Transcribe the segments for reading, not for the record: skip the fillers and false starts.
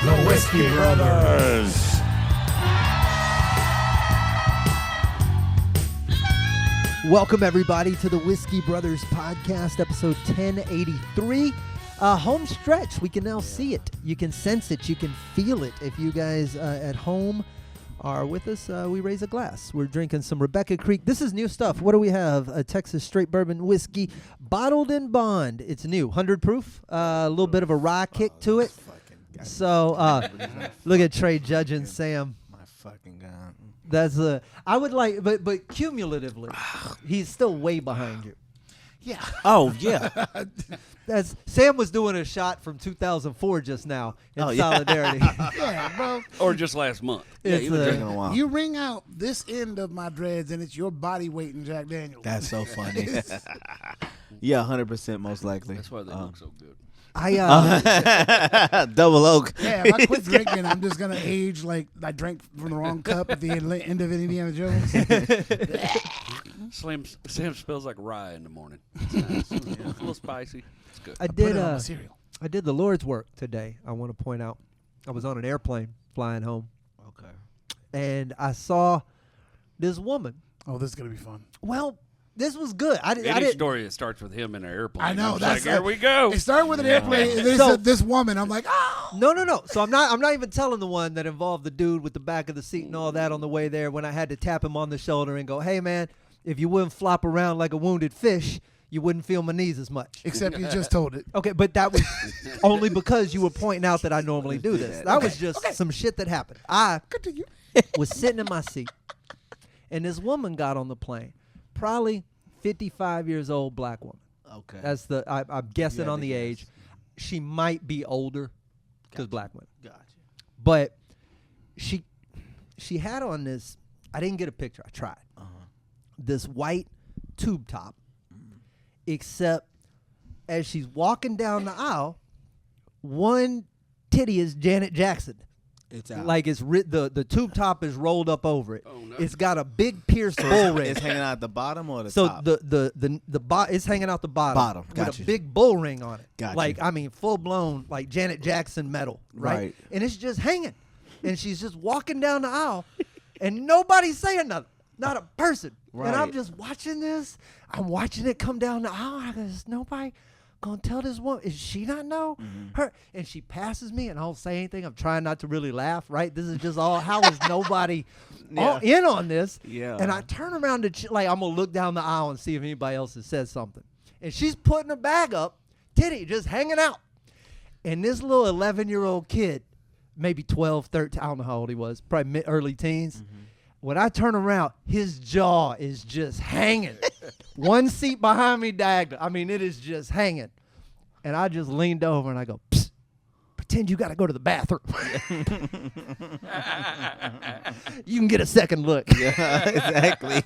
The Whiskey Brothers. Welcome, everybody, to the Whiskey Brothers podcast, episode 1083. Home stretch. We can now see it. You can sense it. You can feel it. If you guys at home are with us, we raise a glass. We're drinking some Rebecca Creek. This is new stuff. What do we have? A Texas straight bourbon whiskey, bottled in bond. It's new, 100 proof. A little bit of a rye kick to it. So look at Trey judging Sam. My fucking God. That's I would like, but cumulatively, he's still way behind you. Yeah. Oh, yeah. That's Sam was doing a shot from 2004 just now in solidarity. Yeah, bro. Or just last month. Yeah, you been drinking a while. You wring out this end of my dreads, and it's your body weight in Jack Daniels. That's so funny. Yeah, 100% most likely. That's why they look so good. Double oak. Yeah, if I quit drinking, I'm just gonna age like I drank from the wrong cup at the end of Indiana Jones. Sam smells like rye in the morning. It's nice. It's a little spicy. It's good. I Put it on did my cereal. I did the Lord's work today. I want to point out. I was on an airplane flying home, Okay. and I saw this woman. Oh, this is gonna be fun. Well, this was good. I Any didn't. story that starts with him in an airplane. I know. I'm That's like, here we go. It started with an airplane, and then So- this woman. I'm like, oh. No. So I'm not even telling the one that involved the dude with the back of the seat and all that on the way there when I had to tap him on the shoulder and go, "Hey man, if you wouldn't flop around like a wounded fish, you wouldn't feel my knees as much." Except you just told it. Okay, but that was only because you were pointing out that I normally do this. That was just some shit that happened. I Continue. was sitting in my seat, and this woman got on the plane, probably 55 years old, black woman. Okay. That's I'm guessing You had on to the guess. age. She might be older because black women. Gotcha. But she had on this. I didn't get a picture. I tried. This white tube top, except as she's walking down the aisle, one titty is Janet Jackson. It's out. Like it's the tube top is rolled up over it. Oh, no. It's got a big pierced bull ring. It's hanging out at the bottom or the So top? it's hanging out the bottom. With Gotcha. a big bull ring on it. Gotcha. Like, I mean, full blown, like Janet Jackson metal, right? Right. And it's just hanging. And she's just walking down the aisle, and nobody's saying nothing. Not a person. And I'm Right. just watching this. I'm watching it come down the aisle. I go, is nobody gonna tell this woman? Is she not know her? And she passes me, and I don't say anything. I'm trying not to really laugh, right? This is just all, how is nobody all in on this? Yeah. And I turn around to, like, I'm gonna look down the aisle and see if anybody else has said something. And she's putting her bag up, titty just hanging out. And this little 11-year-old kid, maybe 12, 13, I don't know how old he was, probably early teens. When I turn around, his jaw is just hanging. One seat behind me diagonal. I mean, it is just hanging. And I just leaned over and I go, "Psst, pretend you got to go to the bathroom." You can get a second look. Yeah, exactly.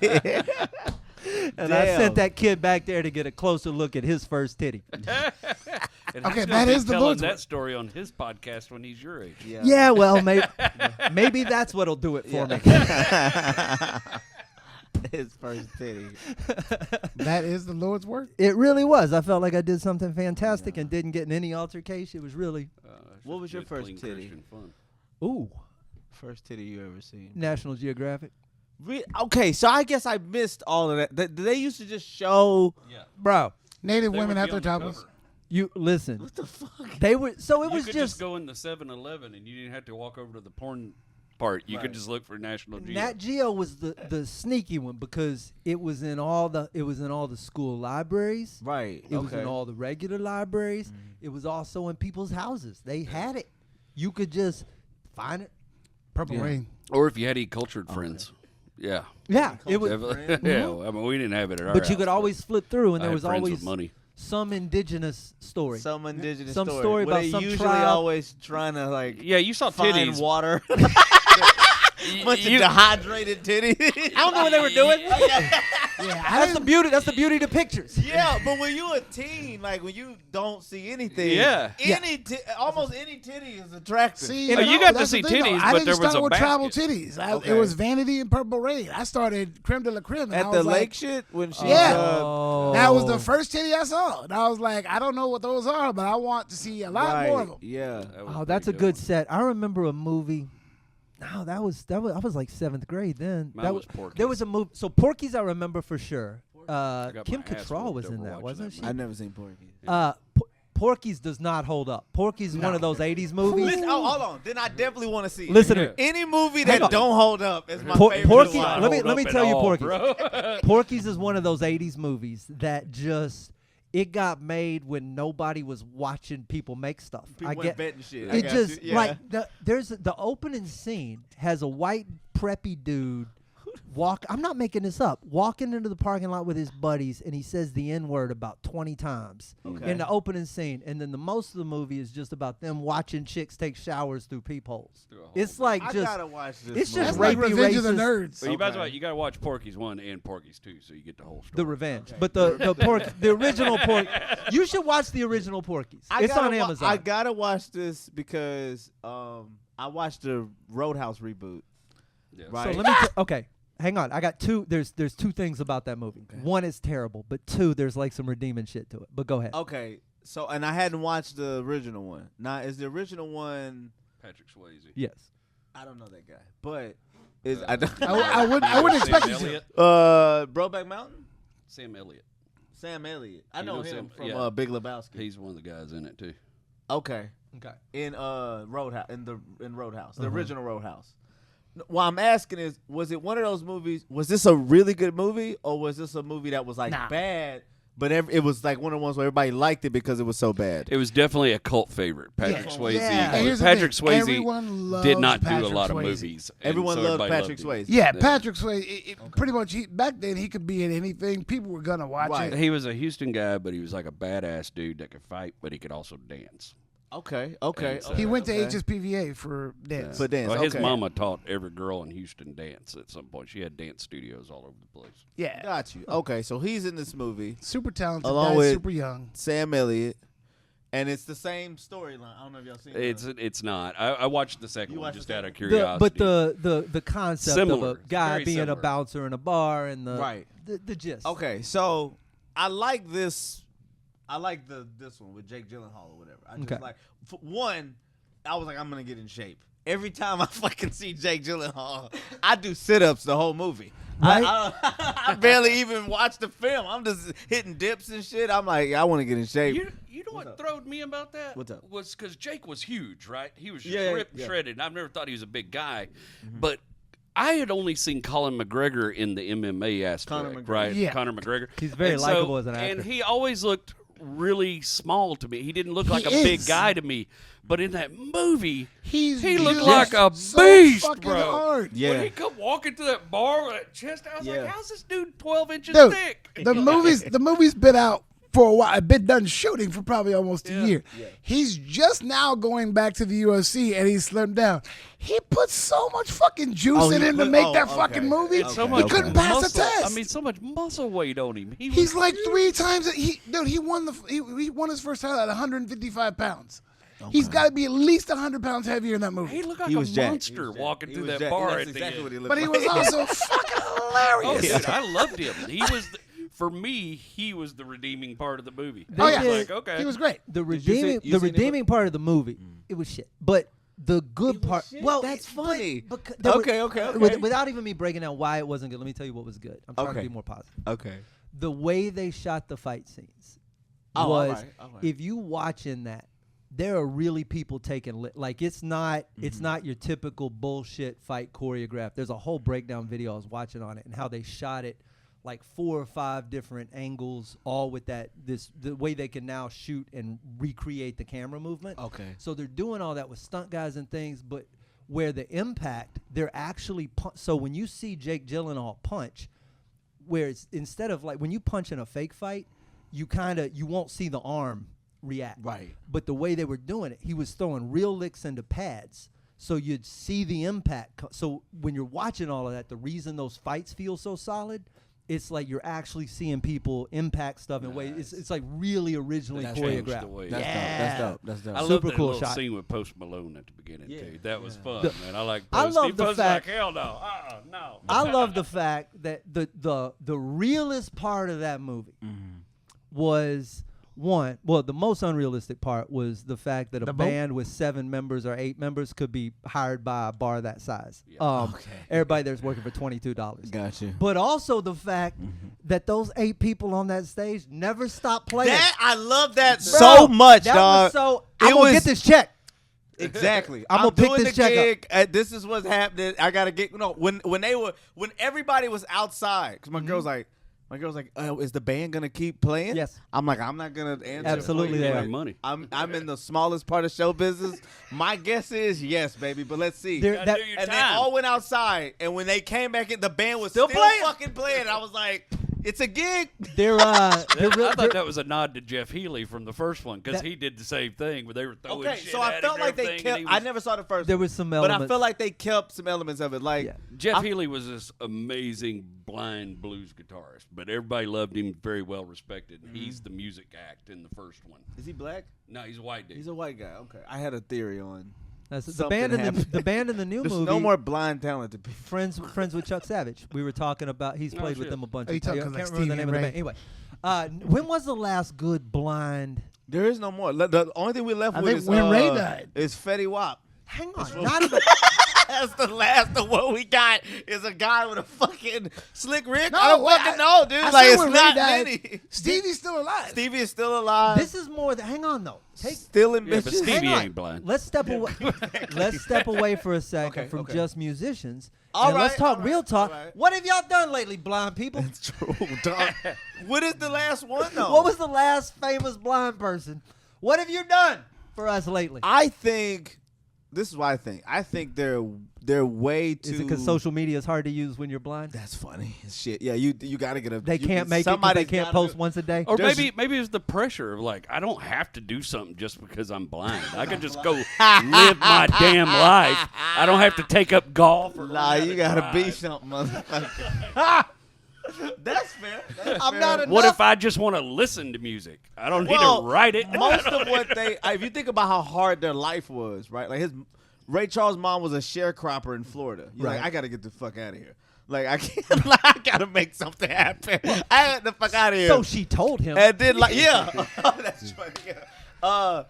And I Damn. sent that kid back there to get a closer look at his first titty. And Okay, he's that gonna be is the telling Lord's that work. story on his podcast when he's your age. Yeah, well, maybe that's what'll do it for me. His first titty. That is the Lord's work. It really was. I felt like I did something fantastic and didn't get in any altercation. It was really, What was your Good, first clean titty? Christian fun. ooh, First titty you ever seen? National Geographic. Okay, so I guess I missed all of that. They used to just show. Yeah. Bro, Native They women would at be their on the topless. cover. you listen. What the fuck? They were so it You was could just go in the 7-Eleven and you didn't have to walk over to the porn part. You could just look for National Geo. Nat Geo was the sneaky one because it was in all the school libraries. Right. It was in all the regular libraries. It was also in people's houses. They had it. You could just find it. Purple Rain. Or if you had cultured friends. Yeah. Yeah, it was. Definitely. Yeah, well, I mean, we didn't have it at our But you house, could always flip through, and I there had was friends always with money. some indigenous story. Some indigenous Some story. story Were about they some usually tribe. always trying to like Yeah, you saw find titties. water. Bunch You- of dehydrated titties. I don't know what they were doing. Yeah, That's the beauty. That's the beauty of the pictures. Yeah, but when you a teen, like when you don't see anything, Yeah. almost any titty is attractive. See, Oh, you got to that's see the thing, though. titties, I but didn't there was start a with travel basket. titties. Okay. It was Vanity and Purple Rain. I started creme de la creme. And At I the was lake like, shit when she Yeah. Oh. that was the first titty I saw. And I was like, I don't know what those are, but I want to see a lot more of them. Yeah. That was Oh, a that's a pretty good one. set. I remember a movie. No, that was I was like 7th grade then. Mine that was Porky's. There was a movie. So Porky's I remember for sure. got Kim my ass Cattrall whooped was in over that, watching wasn't that she? movie. I never seen Porky. Porky's does not hold up. Porky's one of those 80s movies. Listen, hold on. Then I definitely want to see it. Listen to Yeah. me. Any movie Hang that on. don't hold up is my favorite. Porky- to watch. let me Hold up tell at you all, Porky's. bro. Porky's is one of those 80s movies that just it got made when nobody was watching people make stuff. People I went get betting shit. it I got just you. Yeah. like there's the opening scene has a white preppy dude I'm not making this up, walking into the parking lot with his buddies, and he says the N-word about 20 times Okay. in the opening scene, and then the most of the movie is just about them watching chicks take showers through peepholes. Through a hole. It's like I just gotta watch this. it's just movie. That's like rapey, Revenge of the racist. Nerds. But you might as Okay. well, you got to watch Porky's 1 and Porky's 2 so you get the whole story. the revenge, but the original Porky. You should watch the original Porky's. It's on Amazon. I gotta watch this because I watched the Roadhouse reboot. Yeah. Right. So let me okay. Hang on, I got two. There's two things about that movie. Okay. One is terrible, but two, there's like some redeeming shit to it. But go ahead. Okay, so and I hadn't watched the original one. Now, is the original one? Patrick Swayze. Yes. I don't know that guy, but is I I wouldn't expect Sam you to. Elliott. Brokeback Mountain? Sam Elliott. Sam Elliott. I You know know him Sam- from yeah. Big Lebowski. He's one of the guys in it too. Okay, Okay. in Roadhouse, in Roadhouse, the Uh-huh. original Roadhouse. What I'm asking is, was it one of those movies? Was this a really good movie, or was this a movie that was like Nah. bad? But it was like one of the ones where everybody liked it because it was so bad. It was definitely a cult favorite. Patrick Yeah. Swayze. Yeah. And here's the Patrick thing. Swayze Everyone loves did not do Patrick a lot Swayze. of movies. and Everyone so loved everybody Patrick him. Swayze. Yeah, Patrick Swayze. Pretty much, back then he could be in anything. People were gonna watch Right. it. He was a Houston guy, but he was like a badass dude that could fight, but he could also dance. Okay. And so- He went to okay. HSPVA for dance. For dance. Well, his okay. mama taught every girl in Houston dance at some point. She had dance studios all over the place. Yeah, Got you. Okay, so he's in this movie, super talented Along guy, with- super young. Sam Elliott, and it's the same storyline. I don't know if y'all seen it. It's not. I watched the second You one watched just the out of second curiosity. But the concept Similar. of a guy Very being a similar. bouncer in a bar and Right. the gist. Okay, so I like this. I like this one with Jake Gyllenhaal or whatever. I just Okay. like for one. I was like, I'm gonna get in shape. Every time I fucking see Jake Gyllenhaal, I do sit-ups the whole movie. Right? I barely even watch the film. I'm just hitting dips and shit. I'm like, I want to get in shape. You know what thrilled me about that? What's up? Was because Jake was huge, right? He was Yeah, ripped and yeah. shredded. And I've never thought he was a big guy, but I had only seen Colin McGregor in the MMA aspect, Conor McGregor. right? Yeah. Conor McGregor. He's very And likable as an actor. and he always looked really small to me. He didn't look like a is. big guy to me, but in that movie, He looked used like a so beast, fucking bro. hard. Yeah. When he come walking through that bar with that chest, I was Yeah. like, "How's this dude 12 inches Dude, thick?" the movie's been out for a while. Been done shooting for probably almost a year. He's just now going back to the UFC and he's slimmed down. He put so much fucking juice Oh, in he him to put- make oh, that okay. fucking movie. It's so he much couldn't pass the muscle. test. I mean, so much muscle weight on him. He's like 3 times. He won he won his first title at 155 pounds. He's got to be at least 100 pounds heavier in that movie. He looked like He a was jacked. monster walking He through was that jacked. bar That's at the exactly end. what he looked But he like. was also fucking Oh, hilarious. dude, I loved him. He was, for me, he was the redeeming part of the movie. They Oh yeah, I was like, okay. he was great. The Did you see- redeeming you the seen it? redeeming part of the movie, it was shit. But the good It was part, shit? well, That's it- funny. But, there were- Okay. Without even me breaking down why it wasn't good, let me tell you what was good. I'm trying to Okay. be more positive. Okay. The way they shot the fight scenes Oh, was, all right. if you watching that, there are really people taking like it's not your typical bullshit fight choreographed. There's a whole breakdown video I was watching on it and how they shot it, like 4 or 5 different angles, all with the way they can now shoot and recreate the camera movement. Okay. So they're doing all that with stunt guys and things, but where the impact, they're actually so when you see Jake Gyllenhaal punch, where it's instead of like when you punch in a fake fight, you won't see the arm react. Right. But the way they were doing it, he was throwing real licks into pads, so you'd see the impact. So when you're watching all of that, the reason those fights feel so solid it's like you're actually seeing people impact stuff in ways. It's like really originally That changed the choreographed. way. That's dope. That's I dope. love Super that cool little shot. scene with Post Malone at the beginning too. That was fun, The- man. I like. I Post. love He the was fact- like, hell no, no. I love the fact that the realest part of that movie was the most unrealistic part was the fact that a The boat? band with 7 members or 8 members could be hired by a bar that size. Yeah. Everybody there's working for $22. Gotcha. But also the fact that those 8 people on that stage never stopped playing. That I love that Bro, so much, that dog. Was so I'm It gonna was- get this check. Exactly. I'm gonna pick doing this the check up. gig. This is what's happening. I gotta get when everybody was outside because my girl's like. Is the band gonna keep playing? Yes. I'm like, I'm not gonna answer. Absolutely the they phone. are. Like, money. I'm in the smallest part of show business. My guess is yes, baby. But let's see. There- Gotta that- do your And they time. all went outside, and when they came back in, the band was Still still playing? fucking playing. I was like, it's a gig. They're I thought that was a nod to Jeff Healy from the first one because That- he did the same thing where they were throwing Okay, shit so I at felt him like and they everything, and kept. he I was- never saw the first. there one, was some but elements. I feel like they kept some elements of it. Like Yeah. Jeff Healy was this amazing blind blues guitarist, but everybody loved him, very well respected. He's the music act in the first one. is he black? No, he's a white dude. He's a white guy. Okay, I had a theory on. That's the something band in happened. the band in the new There's movie. no more blind talent to be. friends with Chuck Savage. We were talking about. He's Oh, played with shit. them a bunch Oh, you of times. I talking can't like remember the Stevie name of the and band. Anyway, when was the last good blind? There is no more. The only thing we left I with think is when Ray died. is Fetty Wap. Hang on, not even. That's the last of what we got is a guy with a fucking slick Rick. No, I don't wait, fucking know, dude. I Like said it's when Ray not died, many. Stevie's still alive. Stevie is still alive. This is more. Hang on though. still in Yeah, but business. Stevie Hang on. ain't blind. Let's step away. Let's step away for a second Okay, from okay. just musicians. All and let's right, talk all real right, talk. all right. What have y'all done lately, blind people? It's true, dog. What is the last one though? What was the last famous blind person? What have you done for us lately? I think this is what I think. I think they're way too. Is it because social media is hard to use when you're blind? That's funny as shit. Yeah, you got to get a. They can't make it 'cause somebody's they can't gotta post do- once a day. Or There's- maybe it's the pressure of like I don't have to do something just because I'm blind. I can just go live my damn life. I don't have to take up golf. Or Nah, learn how you to gotta drive. be something, motherfucker. That's fair. I'm not enough. What if I just want to listen to music? I don't need to write it. Most of what if you think about how hard their life was, right? Like Ray Charles' mom was a sharecropper in Florida. You're like, Right. I gotta get the fuck out of here. Like I can't. Like, I gotta make something happen. I got the fuck out of here. So she told him. And then like that's funny. Yeah.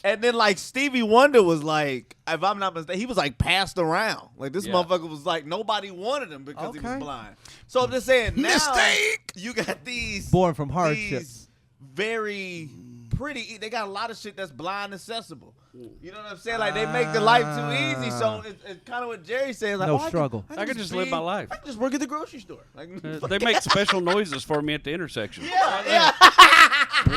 And then like Stevie Wonder was like, if I'm not mistaken, he was like passed around. Like this Yeah. motherfucker was like nobody wanted him because he was Okay. blind. So I'm just saying now Mistake! you got these Born from hardships. these very pretty. They got a lot of shit that's blind accessible. You know what I'm saying? Like they make the life too easy. So it's kind of what Jerry's saying. Like, No oh, struggle. I can just live my life. I can just work at the grocery store. Like They make special noises for me at the intersection. yeah.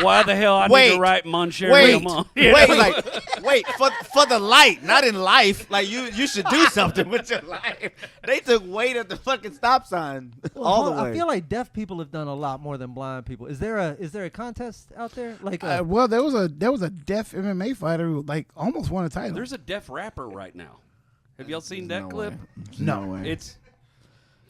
Why the hell I need Wait. to write Mon Cher Wait, Mon? wait, for the light, not in life. Like you should do something with your life. They took weight at the fucking stop sign all the way. I feel like deaf people have done a lot more than blind people. Is there a contest out there? Like Well, there was a deaf MMA fighter who like almost won a title. There's a deaf rapper right now. Have y'all seen that No clip? way. No way. It's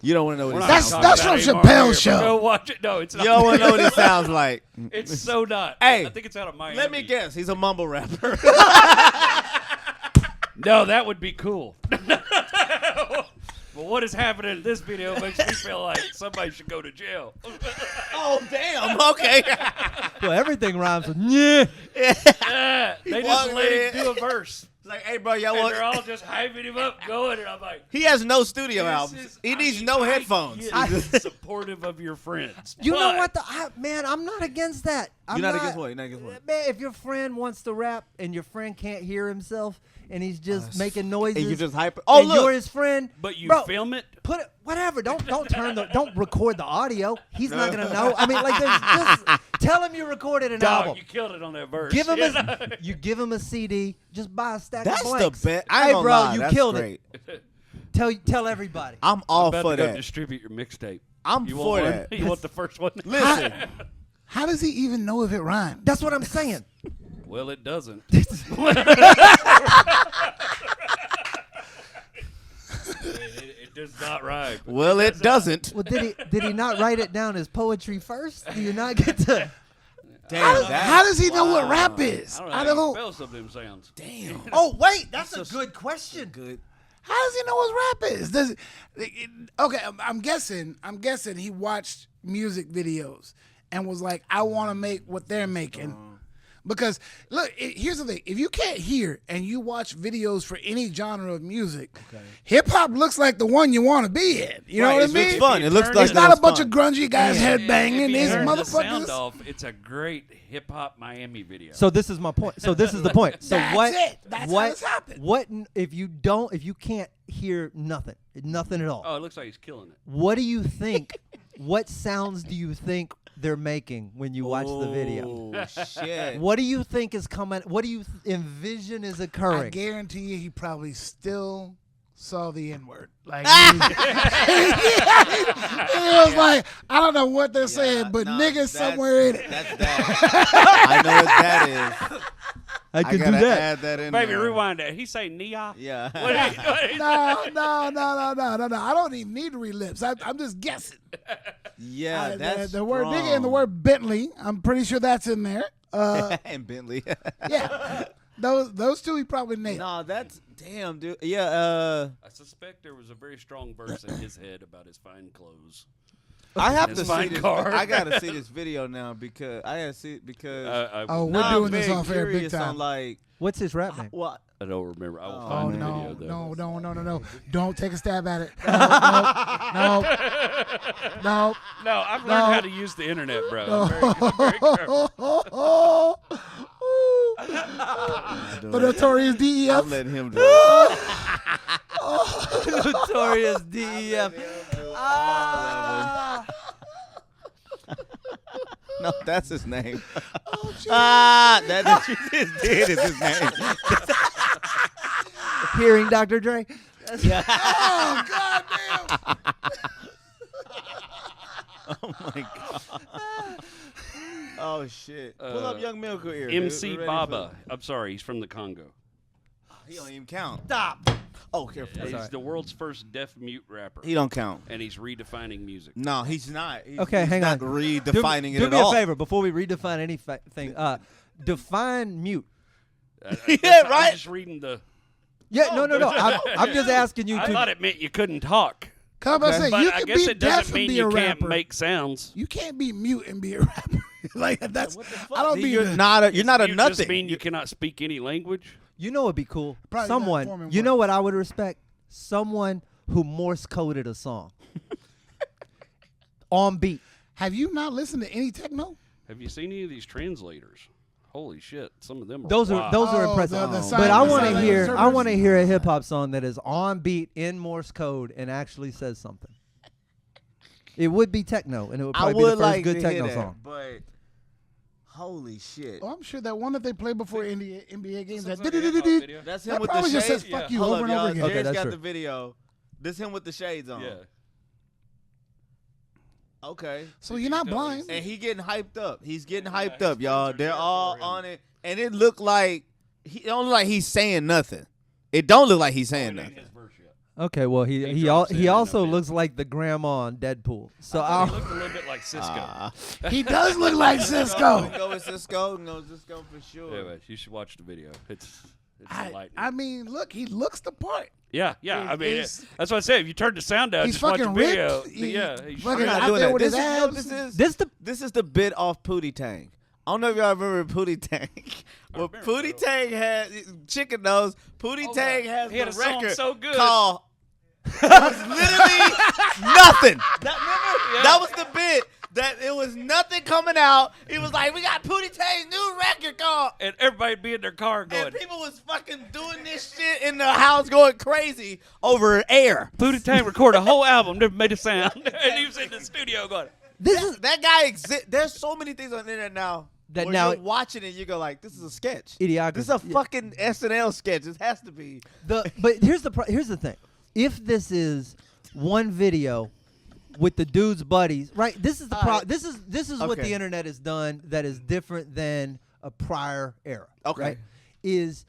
You don't want to know what we're it not sounds That's talking like. from about it anymore Chappelle's here, but show. Go watch it. No, it's not. You don't want to know what it sounds like. It's so not. Hey, I think it's out of Miami. Let me guess. He's a mumble rapper. No, that would be cool. But what is happening in this video makes me feel like somebody should go to jail. Oh, damn. Okay. well, everything rhymes with yeah. They just walked let in. him do a verse. It's like, hey, bro, y'all And they're want... all just hyping him up, going, and I'm like, He has no studio this albums. is- He I needs mean, no I headphones. get supportive of your friends. You know but what? Man, I'm not against that. You're not against what? You're not against what? Man, if your friend wants to rap and your friend can't hear himself and he's just making noises, And you just hype... Oh, and you're look. his friend, But you bro, film it. put it whatever. Don't record the audio. He's not gonna know. I mean, like, just tell him you recorded an Dog, album. you killed it on that verse. Give him Yeah. you give him a CD. Just buy a stack That's of the blanks. best. I ain't Hey, gonna bro, lie. you That's killed great. it. Tell everybody. I'm all about for to go that. distribute your mixtape. I'm You for want one? that. You want the first one? Listen. How does he even know if it rhymes? That's what I'm saying. Well, it doesn't. It does not rhyme. Well, it doesn't. Well, did he not write it down as poetry first? Do you not get to? Damn, How does he know what rap is? I don't know how you spell some of them sounds. Damn. Oh wait, that's a good question. Good. How does he know what rap is? Okay, I'm guessing he watched music videos and was like, I want to make what they're making. Because, look, here's the thing. If you can't hear and you watch videos for any genre of music, hip-hop looks like the one you want to be in. You know what I mean? It looks fun. It looks like It's not a bunch fun. of grungy guys headbanging. If you These turn the sound motherfuckers. off, it's a great hip hop Miami video. So this is my point. So this is the point. So That's it. That's how it's happened. What if you can't hear nothing at all? Oh, it looks like he's killing it. What do you think? What sounds do you think they're making when you watch the video? Oh, shit. What do you think is coming? What do you envision is I occurring? guarantee you he probably still saw the N-word. Like, he was like, I don't know what they're saying, but niggas somewhere in it. That's that. I know what that is. I can do gotta that. add that in Baby, there. rewind that. He say Nia. Yeah. No. I don't even need to relips. I'm just guessing. Yeah, that's the word nigga and the word Bentley. I'm pretty sure that's in there. and Bentley. Yeah, those two he probably nailed. No, that's damn, dude. Yeah, I suspect there was a very strong verse in his head about his fine clothes. I have His to see fine this. car. I gotta see this video now because I gotta see it because We're now doing I'm this very off air big curious time. on like What's his rap name? what. I don't remember. I will Oh find the video though. no! Don't take a stab at it. No. No, I've learned how to use the internet, bro. I'm very careful. The notorious DEF. I'm letting him do it. Notorious DEF. No, that's his name. Oh, That is his name. Hearing Dr. Dre. Oh, God damn. Oh my god. Oh shit. Pull up Young Milko here. MC dude. We're ready Baba. I'm sorry, he's from the Congo. He don't even count. Stop. Oh, careful. He's the world's first deaf-mute rapper. He don't count. And he's redefining music. No, he's not. Okay, he's hang not on. redefining it do at me all. a favor before we redefine anything. Define mute. Yeah, right? I'm just reading the... Yeah, no. I'm just asking you I to. thought it meant you couldn't talk. Come on, say But you I can guess be it deaf doesn't and mean be a you can't rapper. make sounds. You can't be mute and be a rapper. Like that's. I don't mean You're to- not a You nothing. just mean you cannot speak any language? You know what'd be cool? Probably not Someone. forming You know words. what I would respect? Someone who Morse coded a song on beat. Have you not listened to any techno? Have you seen any of these translators? Holy shit! Some of them are Those wild. are Oh, impressive. the But I sign- want sign to hear. I interpreters? want to hear a hip hop song that is on beat in Morse code and actually says something. It would be techno, and it would I probably be would the first like good to hear techno that, song. but holy shit. Oh, I'm sure that one that they play before NBA games. That Sounds like a hip-hop video. That's him that with probably the just shades. says "fuck Yeah. you" Hold over up, and over y'all. again. Okay, Jared's that's got true. the video. This him with the shades on. Yeah. Okay. So you're not blind. And he getting hyped up. He's getting hyped up, y'all. They're all on it, and it looked like it don't look like he's saying nothing. It don't look like he's saying nothing. Okay, well He drops in he in also a bit. looks like the grandma on Deadpool. So He I'll, looked a little bit like Cisco. He does look like Cisco. Go with Cisco. No, Cisco for sure. Anyway, you should watch the video. It's enlightening. I mean, look, he looks the part. Yeah. I mean, He's- that's what I said. If you turn the sound down, He's just watch the fucking video. ripped. He- Yeah, he's fucking I'm not out doing there that. with his This is, abs. this is the bit off Pootie Tang. I don't know if y'all remember Pootie Tang. Well, remember, Pootie bro. Tang had Chicken Nose. Pootie Tang has He had the a song record so good. called. It was literally nothing. That was the bit. That it was nothing coming out. He was like, "We got Pootie Tang's new record called." And everybody be in their car going, And people was fucking doing this shit in the house, going crazy over air. Pootie Tang recorded a whole album, never made a sound. And he was in the studio going, this is That guy exists. There's so many things on the internet now. That where now- you're watching it, you go like, "This is a sketch. Idiocracy. This is a Yeah. fucking SNL sketch. This has to be." but here's the thing. If this is one video with the dude's buddies, right? This is the this is what Okay. the internet has done that is different than a prior era. Okay. Right? Is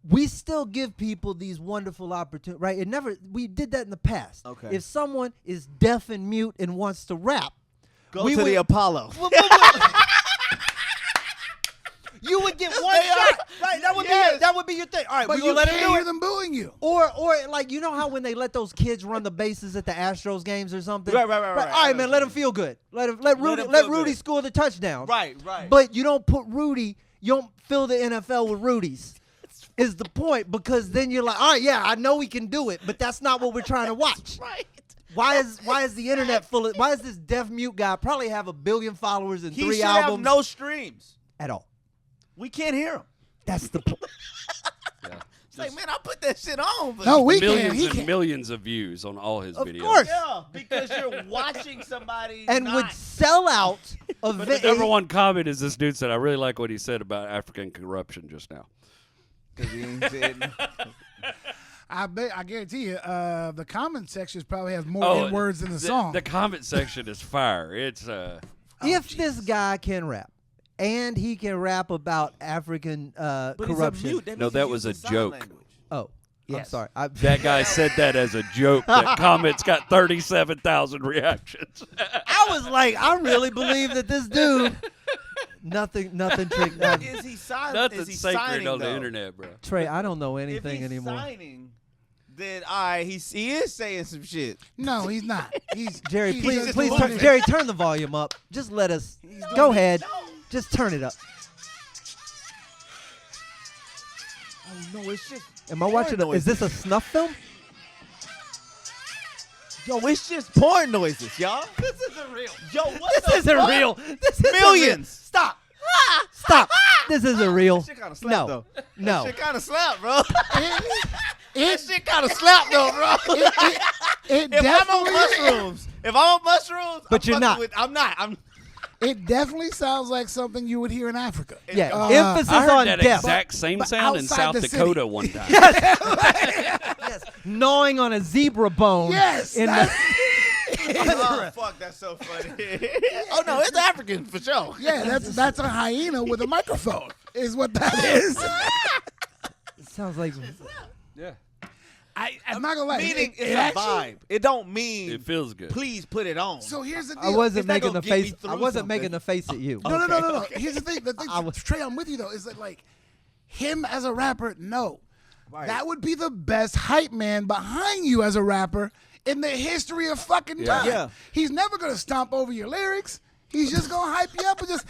we still give people these wonderful opportunities, right? We did that in the past. Okay. If someone is deaf and mute and wants to rap, Go to the Apollo. You would get one shot, right? That would be your thing. All right, But we you gonna let can't him do hear it. them booing you. Or like you know how when they let those kids run the bases at the Astros games or something. Right. All I right, know man, what let you him feel good. Let him Rudy feel good. score the touchdown. Right. But you don't put Rudy. You don't fill the NFL with Rudies. Is the point, because then you're like, all right, yeah, I know we can do it, but that's not what we're trying to watch. Right. Why is the internet full of? Why is this deaf mute guy probably have 1 billion followers and He 3 should albums have no streams. at all? We can't hear him. That's the point. It's like, man, I put that shit on. But No, we can't. Millions He and can't. millions of views on all his Of videos. course. yeah, because you're watching somebody And would sell out But the number one comment is this dude said, I really like what he said about African corruption just now. I guarantee you, the comment sections probably have more words than the song. The comment section is fire. It's If this guy can rap, and he can rap about African corruption. No, that was a joke. Oh, I'm Yes. sorry. that guy said that as a joke. That comment's got 37,000 reactions. I was like, I really believe that this dude. Nothing trick. Is he signing? Nothing's Is he sacred signing, on the though? internet, bro. Trey, I don't know If anything he's anymore. signing, then all right, he is saying some shit. No, he's not. He's Jerry, he's please, just please, moving. Jerry, turn the volume up. Just let us. Go ahead. Just turn it up. Oh no, it's just. Am I watching? porn Is this a snuff film? Yo, it's just porn noises, y'all. This isn't real. Yo, what This isn't real. This isn't Millions. real. Stop. Stop. This isn't real. That shit kind of slapped, No. though. No. That shit kind of slapped, bro. That It, shit kind of slapped, though, bro. it If I'm definitely, on mushrooms, But I'm you're fucking not. I'm not. it definitely sounds like something you would hear in Africa. Yeah. Emphasis I heard on that death. exact same but sound in outside South the city. Dakota one time. Yes. Gnawing on a zebra bone. Yes, In that's- Oh fuck, that's so funny. Oh no, it's African for sure. Yeah, that's a hyena with a microphone. Is what that is. It sounds like. Yeah. I'm not gonna lie. Meaning it it's a actually- vibe. It don't mean It feels good. please put it on. So here's the deal. I wasn't Is that making gonna the get me face. through I wasn't something? making the face at you. No. Here's the thing. The thing, I was- Trey, I'm with you though. Is that like him as a rapper? No, Right. that would be the best hype man behind you as a rapper in the history of fucking time. Yeah. He's never gonna stomp over your lyrics. He's just gonna hype you up and just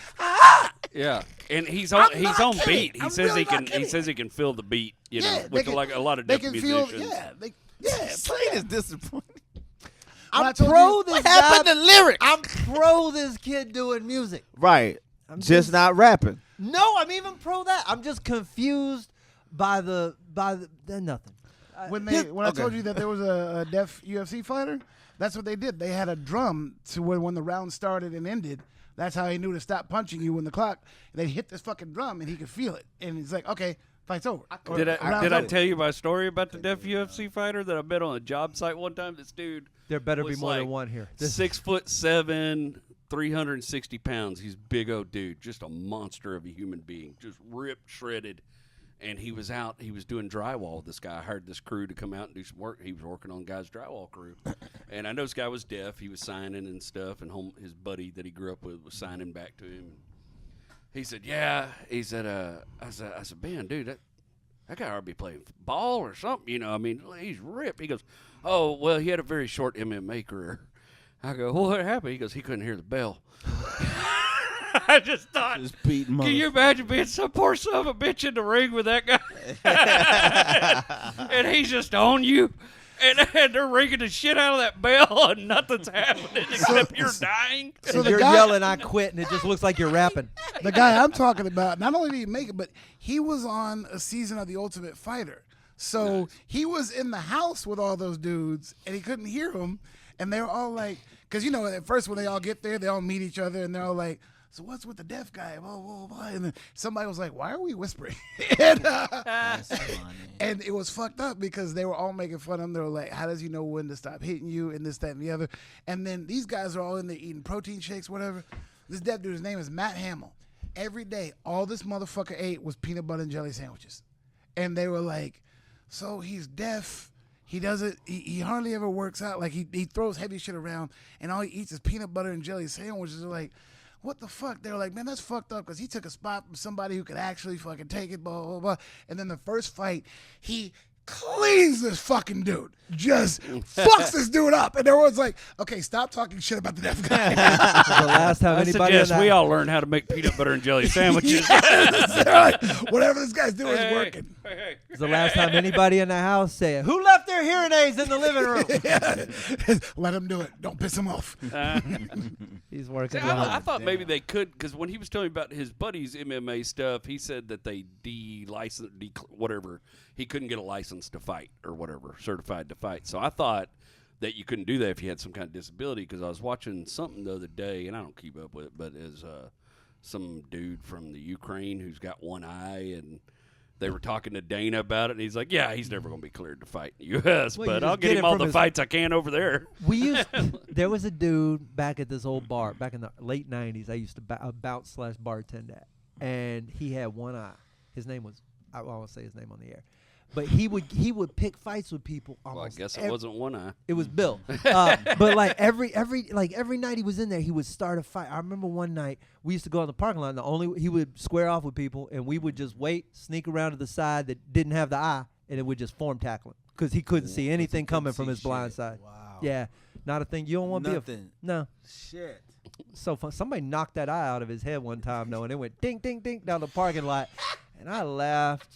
Yeah, and he's I'm on not on kidding. beat. He I'm says really he can. not He kidding. says he can feel the beat. You know, they which can- like a lot of they deaf can feel. musicians. Yeah. Slade is disappointed. When I I'm told pro you- this What happened guy. to lyrics? I'm pro this kid doing music. Right. I'm Just not rapping. No, I'm even pro that. I'm just confused by the nothing. When I told you that there was a deaf UFC fighter, that's what they did. They had a drum to when the round started and ended. That's how he knew to stop punching you when the clock. They hit this fucking drum and he could feel it, and he's like, "Okay, fight's over." Or, Did round's I over. tell you my story about the deaf UFC fighter that I met on a job site one time? This dude. There better be was more than like one here. 6'7", 360 pounds. He's a big old dude, just a monster of a human being, just ripped, shredded. And he was out. He was doing drywall. This guy hired this crew to come out and do some work. He was working on guy's drywall crew, and I know this guy was deaf. He was signing and stuff, and his buddy that he grew up with was signing back to him. He said, "Yeah." He said, "I said, man, dude, that guy ought to be playing ball or something. You know, I mean, he's ripped." He goes, "Oh, well, he had a very short MMA career." I go, "Well, what happened?" He goes, "He couldn't hear the bell." I just thought, Just beating can you imagine being some poor son of a bitch in the ring with that guy? And he's just on you. And they're ringing the shit out of that bell and nothing's happening except you're dying. So And the you're guy- yelling, "I quit," and it just looks like you're rapping. The guy I'm talking about, not only did he make it, but he was on a season of The Ultimate Fighter. So he was in the house with all those dudes, and he couldn't hear them. And they were all like, because, you know, at first when they all get there, they all meet each other, and they're all like, "So what's with the deaf guy?" Blah, blah, blah. And then somebody was like, "Why are we whispering?" And it was fucked up because they were all making fun of him. They were like, "How does he know when to stop hitting you?" And this, that, and the other. And then these guys are all in there eating protein shakes, whatever. This deaf dude, his name is Matt Hamill. Every day, all this motherfucker ate was peanut butter and jelly sandwiches. and they were like, so he's deaf. He doesn't. He hardly ever works out. Like he throws heavy shit around, and all he eats is peanut butter and jelly sandwiches. They're like, what the fuck? They're like, man, that's fucked up because he took a spot from somebody who could actually fucking take it. Blah blah blah. And then the first fight, he cleans this fucking dude. Just fucks this dude up. And everyone's like, okay, stop talking shit about the deaf guy. The last time I anybody suggest we all learn how to make peanut butter and jelly sandwiches. They're like, whatever this guy's doing is working. It's the last time anybody in the house said, "Who left their hearing aids in the living room?" Let him do it. Don't piss him off. He's working. See, hard. I thought maybe they could, because when he was telling me about his buddy's MMA stuff, he said that they whatever. He couldn't get a license to fight or whatever, certified to fight. So I thought that you couldn't do that if you had some kind of disability, because I was watching something the other day, and I don't keep up with it, but is some dude from the Ukraine who's got one eye, and they were talking to Dana about it, and he's like, yeah, he's never going to be cleared to fight in the U.S., Well, you but just I'll get get it him all from the his- fights I can over there. There was a dude back at this old bar back in the late 90s. I used to bounce/bartend at, and he had one eye. His name was, I won't say his name on the air, but he would pick fights with people. Well, I Almost guess it wasn't one eye. It was Bill. But like every night he was in there, he would start a fight. I remember one night we used to go in the parking lot. And he would square off with people, and we would just wait, sneak around to the side that didn't have the eye, and it would just form tackling because he couldn't see anything coming from his blind side. Wow. Yeah, not a thing. You don't want to be Nothing. no. Shit. So fun. Somebody knocked that eye out of his head one time though, and it went ding ding ding down the parking lot, and I laughed.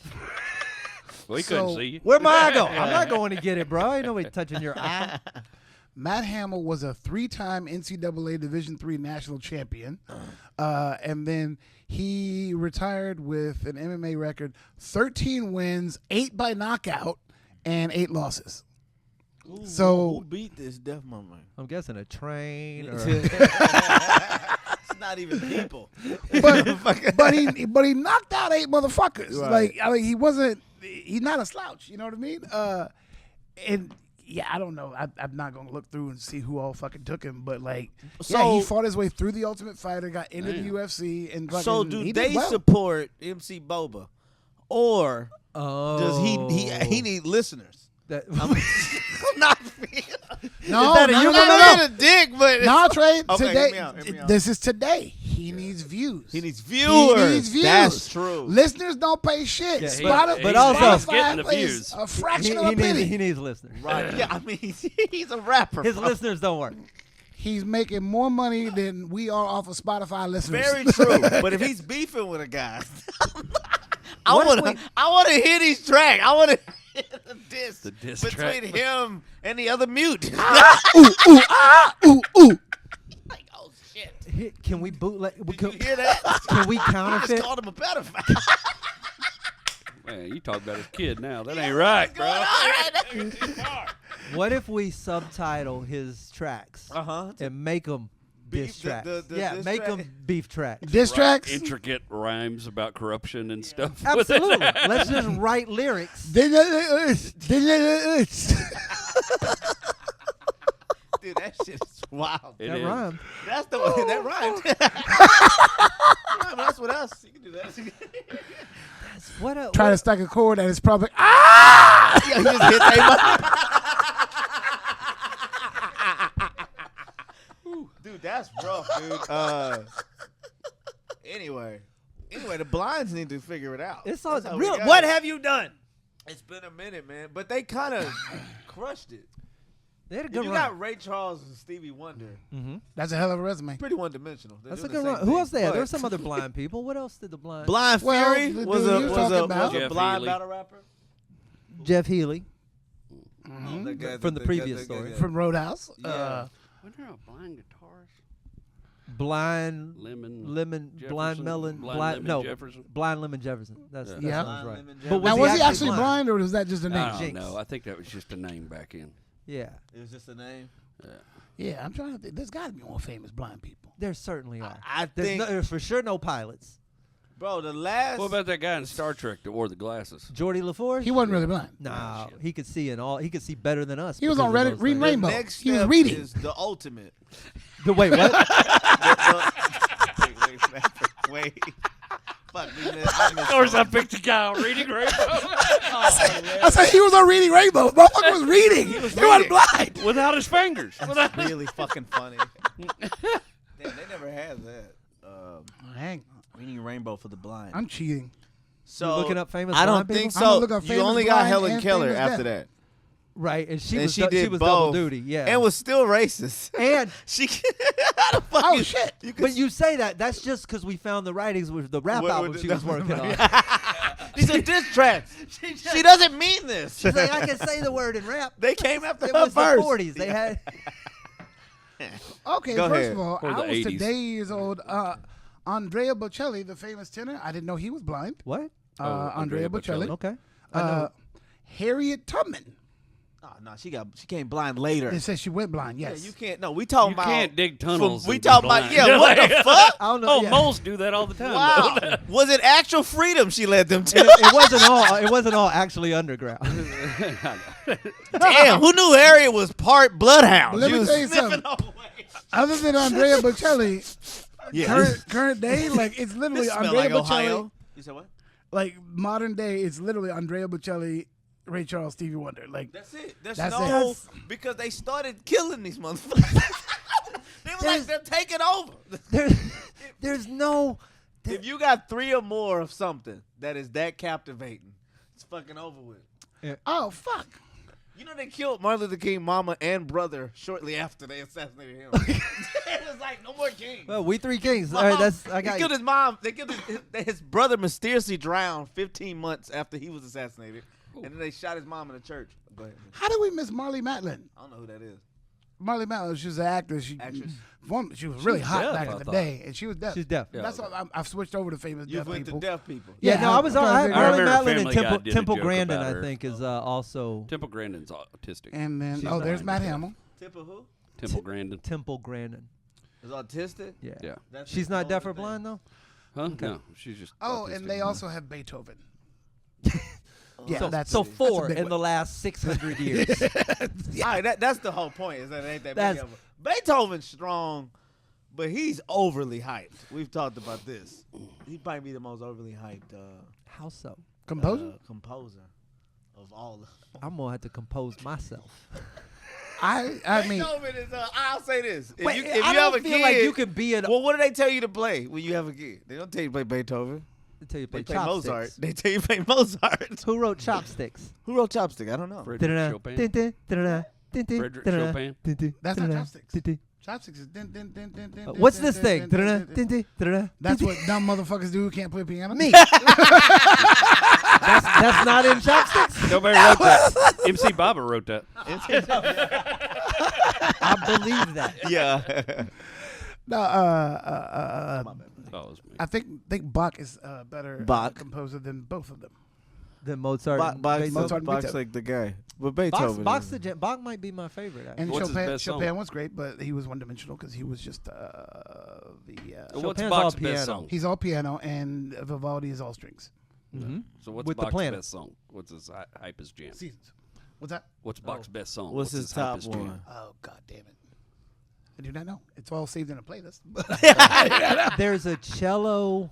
Well, he couldn't see you. Where'd my eye go? I'm not going to get it, bro. Ain't nobody touching your eye. Matt Hamill was a 3-time NCAA Division III national champion, and then he retired with an MMA record: 13 wins, 8 by knockout, and 8 losses. Who So beat this deaf mama? I'm guessing a train or It's not even people. but he knocked out 8 motherfuckers. Right. Like, I mean, he's not a slouch. You know what I mean? And yeah, I don't know. I'm not gonna look through and see who all fucking took him, but like, yeah, he fought his way through the Ultimate Fighter, got into the UFC, and fucking, So he do did they well. support MC Boba, or does he need listeners? That, Not No, that a no, you no, gonna no, know? no. a dick, but No, Trey. Okay, Today, hear me out, hear me out. this is today. He needs views. he needs He viewers. needs views. That's true. Listeners don't pay shit. Yeah, but also- Spotify getting the pays views. a fraction of a he penny. needs listeners. Right? Yeah, I mean, he's a rapper. His bro. listeners don't work. He's making more money than we are off of Spotify listeners. Very true. But if he's beefing with a guy, I What if want to hear these tracks. I want to hear the diss between track. him and the other mute. Ooh. Like, oh shit! Can we bootleg? Did you hear that? Can we I just counterfeit? called him a pedophile. Man, you talk about his kid now. That ain't right, bro. What if we subtitle his tracks and make them diss Beef- tracks? the Yeah, diss make track. them beef tracks. Diss tracks. Intricate rhymes about corruption and stuff. Absolutely. Let's just write lyrics. Dude, that shit is wild. It That is. rhymed. That's the one that rhymed. Yeah, that's what else. You can do that. What else? Try to strike a chord and it's probably Yeah, he just hit Dude, that's rough, dude. Anyway, the blinds need to figure it out. It's all That's how we real. got What it. have you done? It's been a minute, man, but they kind of crushed it. They had a If good you run. got Ray Charles and Stevie Wonder, that's a hell of a resume. pretty one-dimensional. They're That's a doing good the run. same Who thing, else they had? There were but- some other blind people. What else did the blind? Blind Well, Fury the was dude a you talking about. Jeff blind Healy. battle rapper. Jeff Healy The guy- from the previous story. From Roadhouse. Yeah. Wasn't there a blind guitarist? Blind Lemon blind Jefferson? melon, Blind blind Lemon no, Jefferson? blind lemon Jefferson. That's Yeah. sounds right. Lemon But Now, he was he actually actually blind? blind or was that just a name? I don't Jinx. know. I think that was just a name back in. Yeah, It was just a name. Yeah, I'm trying to think. There's got to be more famous blind people. there certainly are. I There's, think, there's for sure no pilots. bro, the last. What about that guy in Star Trek that wore the glasses? Geordie LaForge? He wasn't really blind. No, shit. he could see in all. He could see better than us. He was because on of Reddit those reading things. Rainbow. Next He was step reading. is the ultimate. Wait, what? Wait. Fuck, I Of missed course, I picked a guy on Reading Rainbow. I said he was on Reading Rainbow. Motherfucker was reading. He wasn't blind. Without his fingers. That's really fucking funny. Damn, they never had that. Hang on. Reading Rainbow for the blind. I'm cheating. So You looking up famous I don't blind think people? I'm gonna so. look up You famous only got blind Helen and Keller famous after deaf. that. Right, and she And was she she did was both. double duty, yeah. And was still racist. And She how the fuck Oh, you- shit. You could but you say that's just because we found the writings with the rap With- album with she the- was working on. These are diss tracks. She doesn't mean this. She's like, I can say the word in rap. They came after It her was the first. 40s. They had Okay, Go first ahead. of all, Or the I was 80s. today years old. Andrea Bocelli, the famous tenor. I didn't know he was blind. what? Andrea Bocelli. Okay. I know. Harriet Tubman. Oh no, she came blind later. It says she went blind. Yes. Yeah, you can't. No, we talking You about. can't dig tunnels. We and be talking about. blind. Yeah, what the fuck? I don't know. Oh, yeah. moles do that all the time. Wow. though. Was it actual freedom she led them to? It wasn't all actually underground. Damn, who knew Harriet was part bloodhound? But let She me was tell you sniffing something. all the way. Other than Andrea Bocelli, Yeah. current day, like it's literally This smell Andrea like Bocelli. Ohio. You said what? Like modern day, it's literally Andrea Bocelli, Ray Charles, Stevie Wonder. Like That's it. There's That's no it. because they started killing these motherfuckers. They were like they're taking over. There's no. If you got 3 or more of something that is that captivating, it's fucking over with. oh fuck. You know they killed Martin Luther King mama and brother shortly after they assassinated him. It was like no more kings. Well, we three kings. All right, that's I They got killed you. his mom. They killed his brother mysteriously drowned 15 months after he was assassinated, and then they shot his mom in a church. Go ahead. How did we miss Marley Matlin? I don't know who that is. Marley Matlin, she was an actress. Actress? She was really was hot deaf, back I in the thought. day, and she was deaf. She's deaf. Yeah. That's all. I've switched over to famous You deaf went people. to deaf people. Yeah, no, I was. I I Marley remember Matlin and Family Guy Temple did a Temple joke Grandin, about I her. think, is also Temple Grandin's autistic. And then She's there's blind. Matt Hamill. Tip of who? Temple Grandin. Temple Grandin. Is autistic? Yeah. Yeah. That's She's his not whole deaf or thing. blind though. Huh? No, she's just. Oh, autistic. and they also have Beethoven. Yeah, So, that's so that's a 4 big in one. the last 600 years. All right, that's the whole point. Is that it ain't that That's- big of a Beethoven's strong, but he's overly hyped. We've talked about this. He'd probably be the most overly hyped How so? Composer. composer of all. I'm gonna have to compose myself. I mean, Beethoven is. I'll say this: if Wait, you, if I you don't have a feel kid, like you could be an. well, what do they tell you to play when you have a kid? They don't tell you to play Beethoven. They tell you to They play play chopsticks. Mozart. They tell you to play Mozart. Who wrote Chopsticks? Who wrote Chopstick? I don't know. Frederick Chopin. Frederick Chopin. That's not chopsticks. Chopsticks is din din din din din. What's din, this din, thing? din, din, din, din. That's what dumb motherfuckers do who can't play piano. Me. That's not in Chopsticks. Nobody wrote that. MC Baba wrote that. I believe that. Yeah. No, Oh, it was me. I think Bach is a better Bach. composer than both of them. Then Mozart. and Bach's Beethoven. Mozart and Beethoven. like the guy. But Bach's, Beethoven. Bach's is- the Bach might be my favorite. Actually. And What's his best Chopin song? was great, but he was one-dimensional because he was just What's Chopin's Bach's all best piano. song? he's all piano and Vivaldi is all strings. Mhm. So what's With the Bach's planet. best song? What's his hypest jam? Seasons. What's that? What's Bach's best song? What's his top hypest jam? one? Oh God damn it! I do not know. It's all saved in a playlist. There's a cello.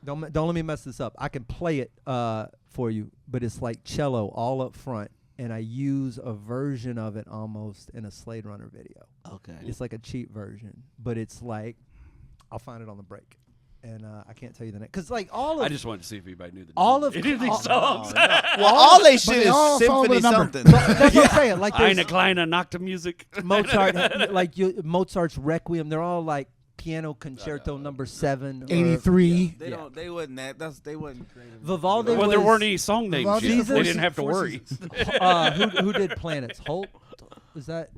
Don't let me mess this up. I can play it for you, but it's like cello all up front, and I use a version of it almost in a Slade Runner video. Okay. It's like a cheap version, but it's like I'll find it on the break, and I can't tell you the name because like all of I just wanted to see if anybody knew the all name of any of these all- songs. Well, all they shit they is all fall symphony with a number. something. that's what I'm saying. Like Eine there's kleine Nacht music. Mozart, Mozart's Requiem. They're all like piano concerto number 7, or- 83. They don't. They wasn't that. They wasn't creative. Vivaldi Well, there was- weren't any song names Vivaldi yet. is the They Four didn't have to Four worry. Seasons. who did Planets? Holt? Is that?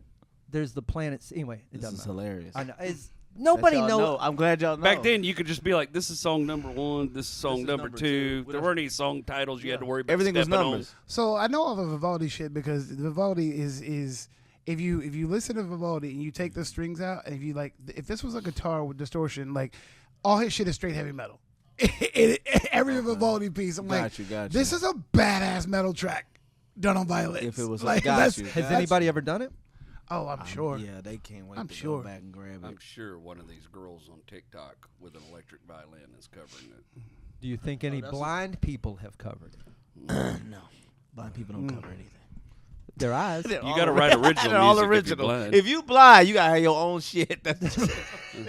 There's the planets. Anyway, it This doesn't is matter. hilarious. I know. Nobody That y'all knows. know. I'm glad y'all know. Back then, you could just be like, "This is song number 1. This is song is number number 2." two. There weren't any song titles you had to worry about. Everything was stepping on. numbers. So I know all the Vivaldi shit because Vivaldi is if you listen to Vivaldi and you take the strings out and if this was a guitar with distortion, like all his shit is straight heavy metal. Every Vivaldi piece, I'm like, Got you. this is a badass metal track done on violins. If it was like, got that's- you. Has that's- anybody ever done it? Oh, I'm sure. Yeah, they can't wait I'm to sure. go back and grab it. I'm sure one of these girls on TikTok with an electric violin is covering it. Do you think any blind people have covered it? No, blind people don't cover anything. Their eyes. You got to write original They're all music original. if you're blind. If you blind, you gotta have your own shit. They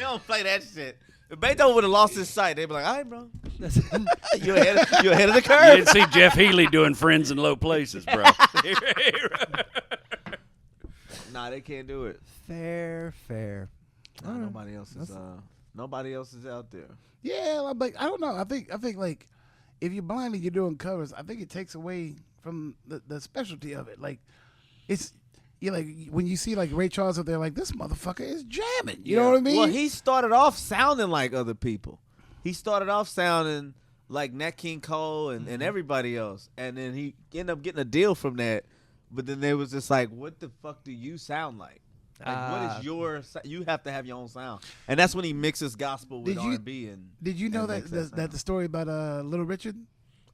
don't play that shit. If Beethoven would have lost his sight, they'd be like, all right, bro. You're ahead of the You curve. didn't see Jeff Healey doing Friends in Low Places, bro. Nah, they can't do it. Fair. Nah, nobody else is out there. Yeah, like I don't know. I think like if you're blind and you're doing covers, I think it takes away from the specialty of it. Like it's like when you see like Ray Charles up there, like this motherfucker is jamming. You know what I mean? Well, he started off sounding like other people. He started off sounding like Nat King Cole and everybody else, and then he ended up getting a deal from that. But then they was just like, what the fuck do you sound like? Like, what is your? You have to have your own sound, and that's when he mixes gospel with R&B. And did you know that the story about Little Richard?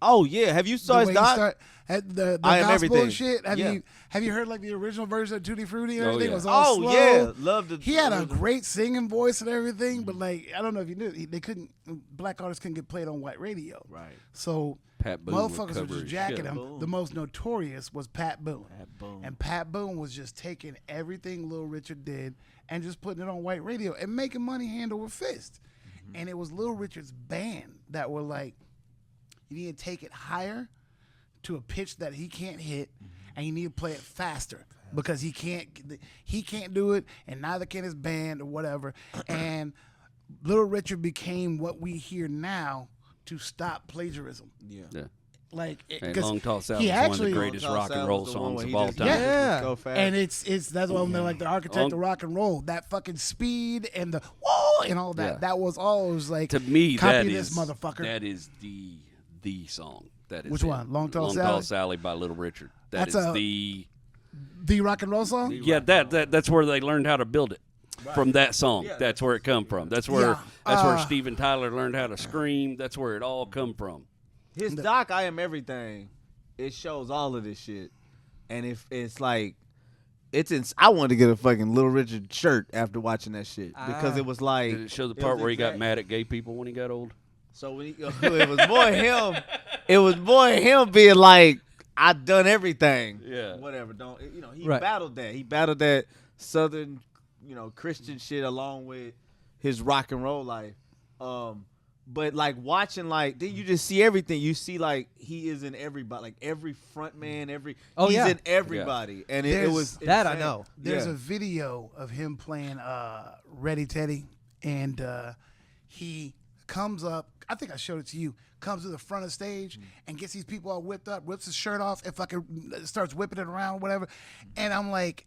Oh yeah, have you saw his doc? The I Am gospel Everything. and shit. Yeah. Have you heard like the original version of Tutti Frutti and Oh, everything? yeah. It was all slow. Yeah, loved it. He had a great singing voice and everything, but like I don't know if you knew, they couldn't. Black artists couldn't get played on white radio. Right. So Pat Boone would motherfuckers were cover just his jacking shit. him. Boone. The most notorious was Pat Boone. Boom. And Pat Boone was just taking everything Little Richard did and just putting it on white radio and making money hand over fist. And it was Little Richard's band that were like, you need to take it higher to a pitch that he can't hit, and you need to play it faster because he can't do it, and neither can his band or whatever. And Little Richard became what we hear now to stop plagiarism. Yeah. Like, And Long Tall Sally he is one of actually- the greatest Long Tall rock and Sally roll was the one songs where of he all just- time. Yeah. Go fast. And it's that's why they're like the architect of rock and roll. That fucking speed and the whoa and all that. Yeah. That was always like, To me, copy that this is motherfucker. That is the song. That is Which it. one? Long Tall Long Sally? Tall Sally by Little Richard. That's That is a- the rock and roll song. Yeah, that's where they learned how to build it. From that song, that's where it come from. That's where Steven Tyler learned how to scream. That's where it all come from. His doc, I Am Everything, it shows all of this shit. And if it's like, I wanted to get a fucking Little Richard shirt after watching that shit because it was like. Did it show the it part was where he got exact- mad at gay people when he got old? So when it was more him, it was more him being like, I done everything. Yeah. Whatever. He Right. battled that. He battled that Southern, Christian shit along with his rock and roll life. But like watching, like then you just see everything. You see like he is in everybody, like every front man, Oh, he's yeah. in everybody, and it was That I insane. know. There's Yeah. a video of him playing Ready Teddy, and he comes up. I think I showed it to you. Comes to the front of the stage and gets these people all whipped up, rips his shirt off, and fucking starts whipping it around, whatever. And I'm like,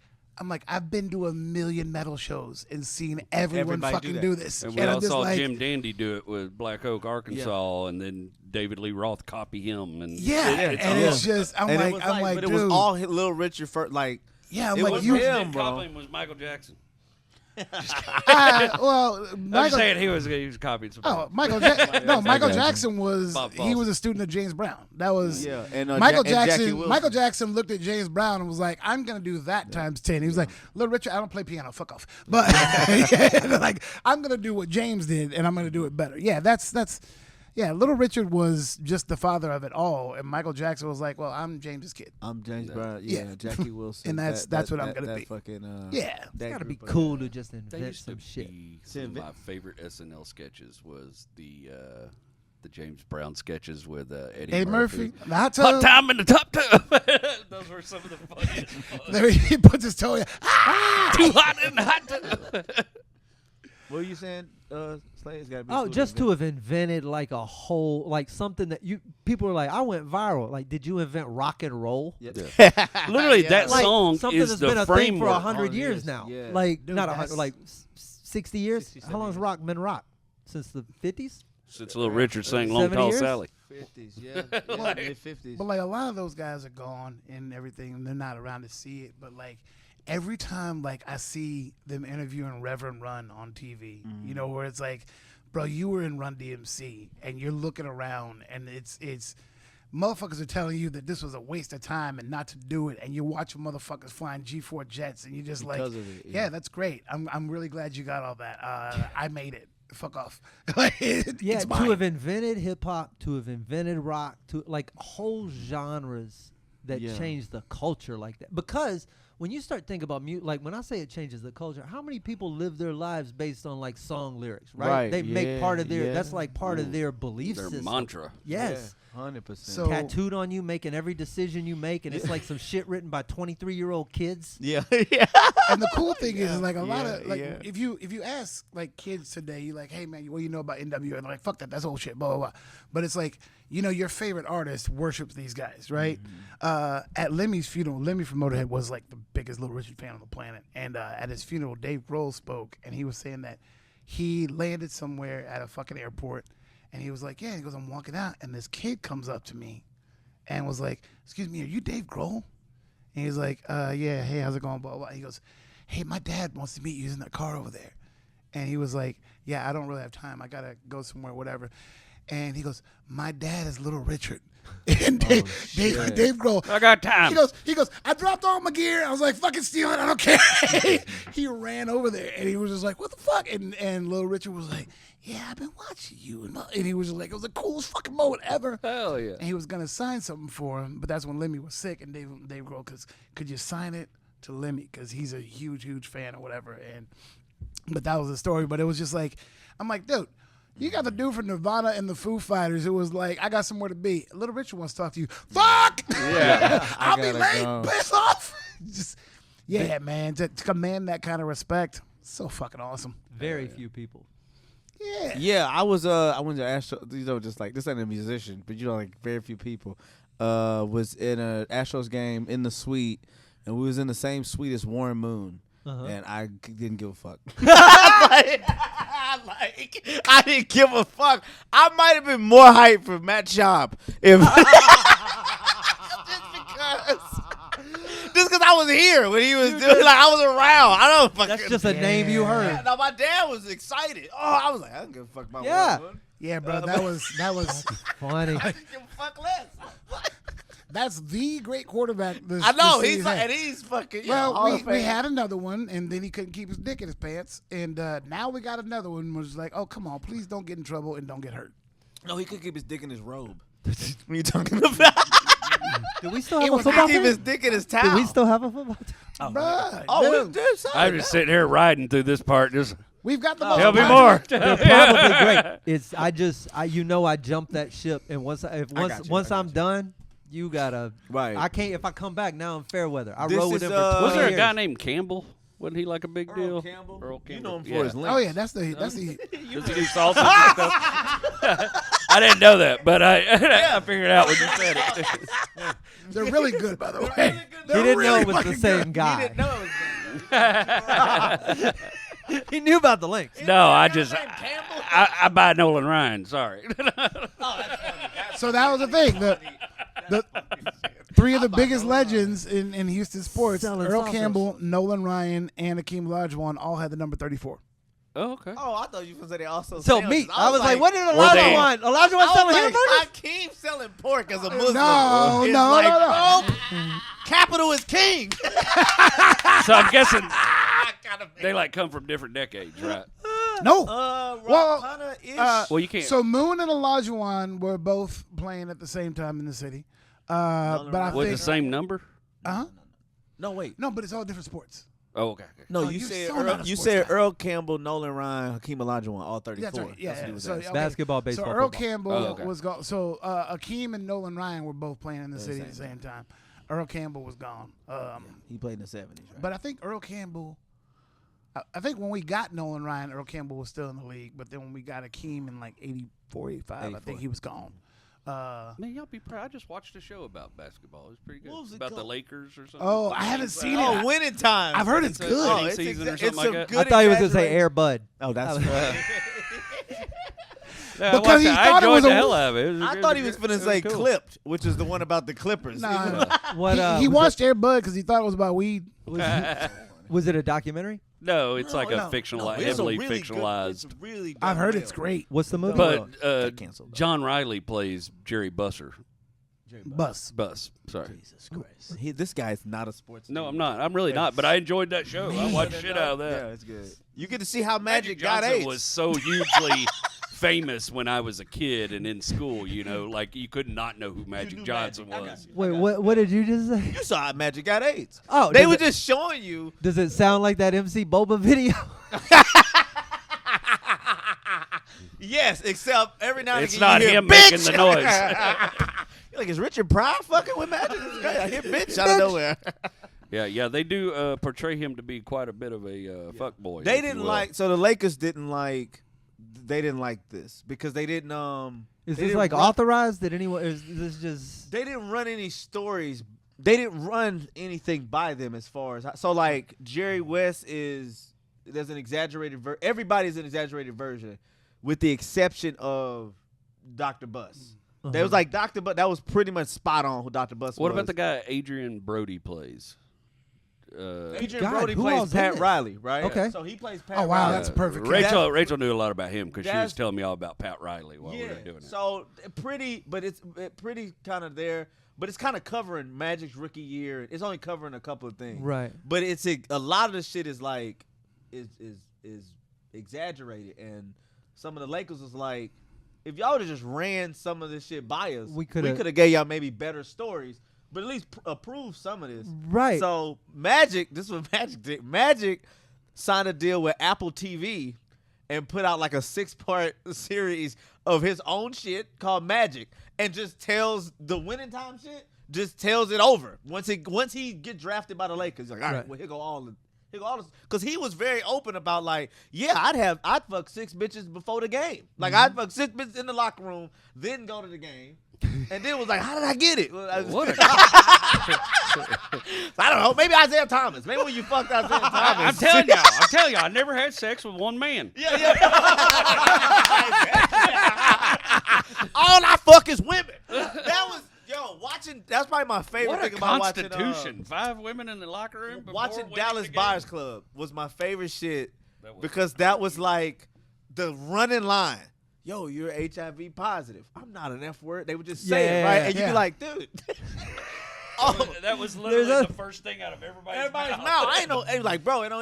I've been to a million metal shows and seen everyone Everybody fucking do do that. this. And we I'm all just saw like, Jim Dandy do it with Black Oak, Arkansas, and then David Lee Roth copy him. And yeah, it's and it's just, I'm And like, it was like, but dude, it was all Little Richard first, like. yeah, I'm it like, was you. him, bro. copying was Michael Jackson. Well, I'm Michael, just saying he was copying some. Oh, Michael Jackson was Bob he was Fosse. a student of James Brown. That was Yeah, and Michael and Jackie Jackson. Wilson. Michael Jackson looked at James Brown and was like, "I'm gonna do that times 10." He was like, "Little Richard, I don't play piano. Fuck off." But like, I'm gonna do what James did, and I'm gonna do it better. Yeah, that's. Yeah, Little Richard was just the father of it all, and Michael Jackson was like, "Well, I'm James's kid." I'm James Brown. Yeah. Yeah, Jackie Wilson. And that's what I'm gonna be. Fucking, Yeah. that It's gotta be group of cool guys. to just That invent used to some shit. be some of my favorite SNL sketches was the James Brown sketches with Eddie Murphy, the hot Hot tub. time in the top tub. Those were some of the funniest ones. There he puts his toe in. Ah! Too hot in the hot tub. What were you saying, Slade's gotta be Oh, cool just to to have invented like a whole, like something that people are like, I went viral. Like, did you invent rock and roll? invent. Literally, Yeah. that Like song something is that's the been a thing for framework. 100 100 years years, now. yeah. Like Dude, not that's- 100, like 60 years. 60, How long has 70 rock been rock? Since the 50s? Since Little Richard sang Long 70 Tall years? Sally. 50s, yeah, mid-50s. But like a lot of those guys are gone and everything, and they're not around to see it. But like every time, like I see them interviewing Reverend Run on TV, you know, where it's like, bro, you were in Run DMC, and you're looking around, and it's motherfuckers are telling you that this was a waste of time and not to do it, and you watch motherfuckers flying G4 jets, and you're just Because like, of it, yeah, that's great. I'm really glad you got all that. I made it. fuck off. Like, Yeah, it's to mine. have invented hip hop, to have invented rock, to like whole genres that changed the culture like that. Because when you start thinking about music, like when I say it changes the culture, how many people live their lives based on like song lyrics, right? Right, They make yeah, part of their, yeah. that's like part of their belief Their system. mantra. Yes. 100%. So- Tattooed on you, making every decision you make, and it's like some shit written by 23-year-old kids. yeah, yeah. And the cool thing is like a lot yeah, of like yeah. if you ask like kids today, you're like, hey man, what do you know about NWA? And they're like, fuck that, that's old shit, blah blah blah. But it's like, you know, your favorite artist worships these guys, right? At Lemmy's funeral, Lemmy from Motorhead was like the biggest Little Richard fan on the planet. And at his funeral, Dave Grohl spoke, and he was saying that he landed somewhere at a fucking airport, and he was like, yeah, he goes, I'm walking out, and this kid comes up to me and was like, excuse me, are you Dave Grohl? And he's like, yeah, hey, how's it going, blah, blah. He goes, hey, my dad wants to meet you. He's in that car over there. And he was like, yeah, I don't really have time. I got to go somewhere, whatever. And he goes, my dad is Little Richard. And Dave Grohl. I got time. He goes, I dropped all my gear. I was like, fucking steal it. I don't care. He ran over there, and he was just like, what the fuck? And Little Richard was like, yeah, I've been watching you. And he was just like, it was the coolest fucking moment ever. Hell yeah. And he was going to sign something for him, but that's when Lemmy was sick, and Dave Grohl, because could you sign it to Lemmy? Because he's a huge, huge fan or whatever. But that was the story. But it was just like, I'm like, dude, you got the dude from Nirvana and the Foo Fighters who was like, I got somewhere to be. Little Richard wants to talk to you. Fuck! Yeah. I'll be gotta late. go. Piss off. Just, yeah, man. To command that kind of respect, so fucking awesome. Very few people. Yeah. Yeah, I went to Astro, you know, just like, this ain't a musician, but you know, like very few people, was in a Astros game in the suite, and we was in the same suite as Warren Moon, and I didn't give a fuck. I didn't give a fuck. I might have been more hyped for Matt Schaub if just because I was here when he was doing, like, I was around. I don't fucking. That's just a name you heard. Yeah, no, my dad was excited. Oh, I was like, I don't give a fuck about Yeah. Warren Moon. Yeah, bro. That was Funny. I didn't give a fuck less. that's the great quarterback. I know this he's city's like, had. and he's fucking. Yeah, Well, we had another one, and then he couldn't keep his dick in his pants, and now we got another one. Was like, oh come on, please don't get in trouble and don't get hurt. No, he could keep his dick in his robe. What are you talking about? Do we still It have a was football Keep team? his dick in his towel. Do we still have a football team? Bruh, Oh, dude, I'm just sitting here riding through this part. Just we've got the most tell me popular- more. They're probably great. It's I jumped that ship, and once I'm done, you gotta. Right. I can't if I come back now in fair weather. I This rode with is, him for 20 Was there a years. guy named Campbell? Wasn't he like a big deal? Earl Campbell. Earl Campbell. You know him for Yeah. his links. Oh yeah, that's the Does he do salsa and stuff? I didn't know that, but I figured out when you said it. they're really good, by the way. He They're didn't know really it was the fucking same good. He guy. didn't know it was He knew about the links. No, I His just name Campbell? I buy Nolan Ryan. Sorry. So that was the thing. The three of the biggest legends in Houston sports, Selling Earl sausage. Campbell, Nolan Ryan, and Akeem Olajuwon, all had the number 34. Oh, okay. Oh, I thought you were going to say they also So sell meat. this. I was like, what did Well, Elijah they- want? Elijah want I selling was like, hamburgers? Akeem selling pork as a Muslim. No, is no, like, no. bro, capital is king. So I'm guessing they like come from different decades, right? No. Well, Well, you can't. So Moon and Olajuwon were both playing at the same time in the city. But I With the think same number? no, wait. no, but it's all different sports. Oh, okay. No, Oh, you you're said so not a you sports said guy. Earl Campbell, Nolan Ryan, Hakeem Olajuwon, all 34. That's right. Yeah. what he was So, asking. Basketball, baseball, So Earl football. Campbell Oh, okay. was gone. So Akeem and Nolan Ryan were both playing in the city at the same time. Earl Campbell was gone. He played in the 70s, right? But I think Earl Campbell. I think when we got Nolan Ryan, Earl Campbell was still in the league. But then when we got Akeem in like 84, 85, I think he was gone. Man, y'all be proud. I just watched a show about basketball. It was pretty good. What was it About the called? Lakers or something. Oh, I haven't seen it. Oh, winning time. I've heard it's good. Oh, Winning season or something it's like some that. good I thought he was going to say exaggeration. Air Bud. Oh, that's Yeah, I Because watched he it. I thought it enjoyed was the a- hell out of it. It was a I good- thought he was it finna say cool. Clipped, which is the one about the Clippers. Nah, What, he was watched Air Bud because he thought it was about weed. Was it a documentary? No, it's like a no. fictionalized, it's a heavily really good- fictionalized. it's really I've heard done it's well. great. What's the movie? But Got canceled, though. John Riley plays Jerry Busser. Bus. Sorry. Jesus Christ. This guy's not a sports. No, I'm not. I'm really not. But I enjoyed that show. I watched shit out of that. Yeah, it's good. You get to see how Magic got Johnson AIDS. was so hugely famous when I was a kid and in school. You know, like you could not know who Magic Johnson was. Wait, what did you just say? You saw how Magic got AIDS. Oh, they were just showing you. Does it sound like that MC Boba video? Yes, except every now and It's again not you hear, him bitch! making the noise. You're like, is Richard Pryor fucking with Magic? I hear bitch out of nowhere. Yeah, they do portray him to be quite a bit of a fuck boy. They didn't like. So the Lakers didn't like. They didn't like this because they didn't. Is they this didn't like run, authorized? Did anyone? Is this just? They didn't run any stories. They didn't run anything by them as far as so like Jerry West is. There's an exaggerated everybody's an exaggerated version, with the exception of Dr. Buss. They was like Dr. Buss. That was pretty much spot on who Dr. Buss was. What about the guy Adrian Brody plays? Adrian God, Brody who plays all's in Pat this? Riley, right? Okay. So he plays Pat Oh, wow, Riley. that's perfect. Rachel knew a lot about him because she was telling me all about Pat Riley while we were doing it. So pretty, but it's pretty kind of there. But it's kind of covering Magic's rookie year. It's only covering a couple of things, Right. But it's a lot of the shit is like is exaggerated, and some of the Lakers was like, if y'all would have just ran some of this shit by us, we could have gave y'all maybe better stories, but at least approve some of this. Right. So Magic, this is what Magic did. Magic signed a deal with Apple TV and put out like a 6-part series of his own shit called Magic, and just tells the winning time shit. Just tells it over once he get drafted by the Lakers. He's like, all right, well, here go all this, because he was very open about like, yeah, I'd fuck 6 bitches before the game. Like I'd fuck 6 bitches in the locker room, then go to the game, and then was like, how did I get it? What I don't know. Maybe Isaiah Thomas. Maybe when you fucked Isaiah Thomas. I'm telling y'all, I never had sex with one man. Yeah. All I fuck is women. That was. Watching, that's probably my favorite What a thing about watching constitution. 5 women in the locker room. Watching winning Dallas the game. Buyers Club was my favorite shit because that was like the running line. Yo, you're HIV positive. I'm not an F word. They would just say it, right? And you'd be like, dude. That was literally the first thing out of everybody's mouth. I ain't know. It like, bro, that don't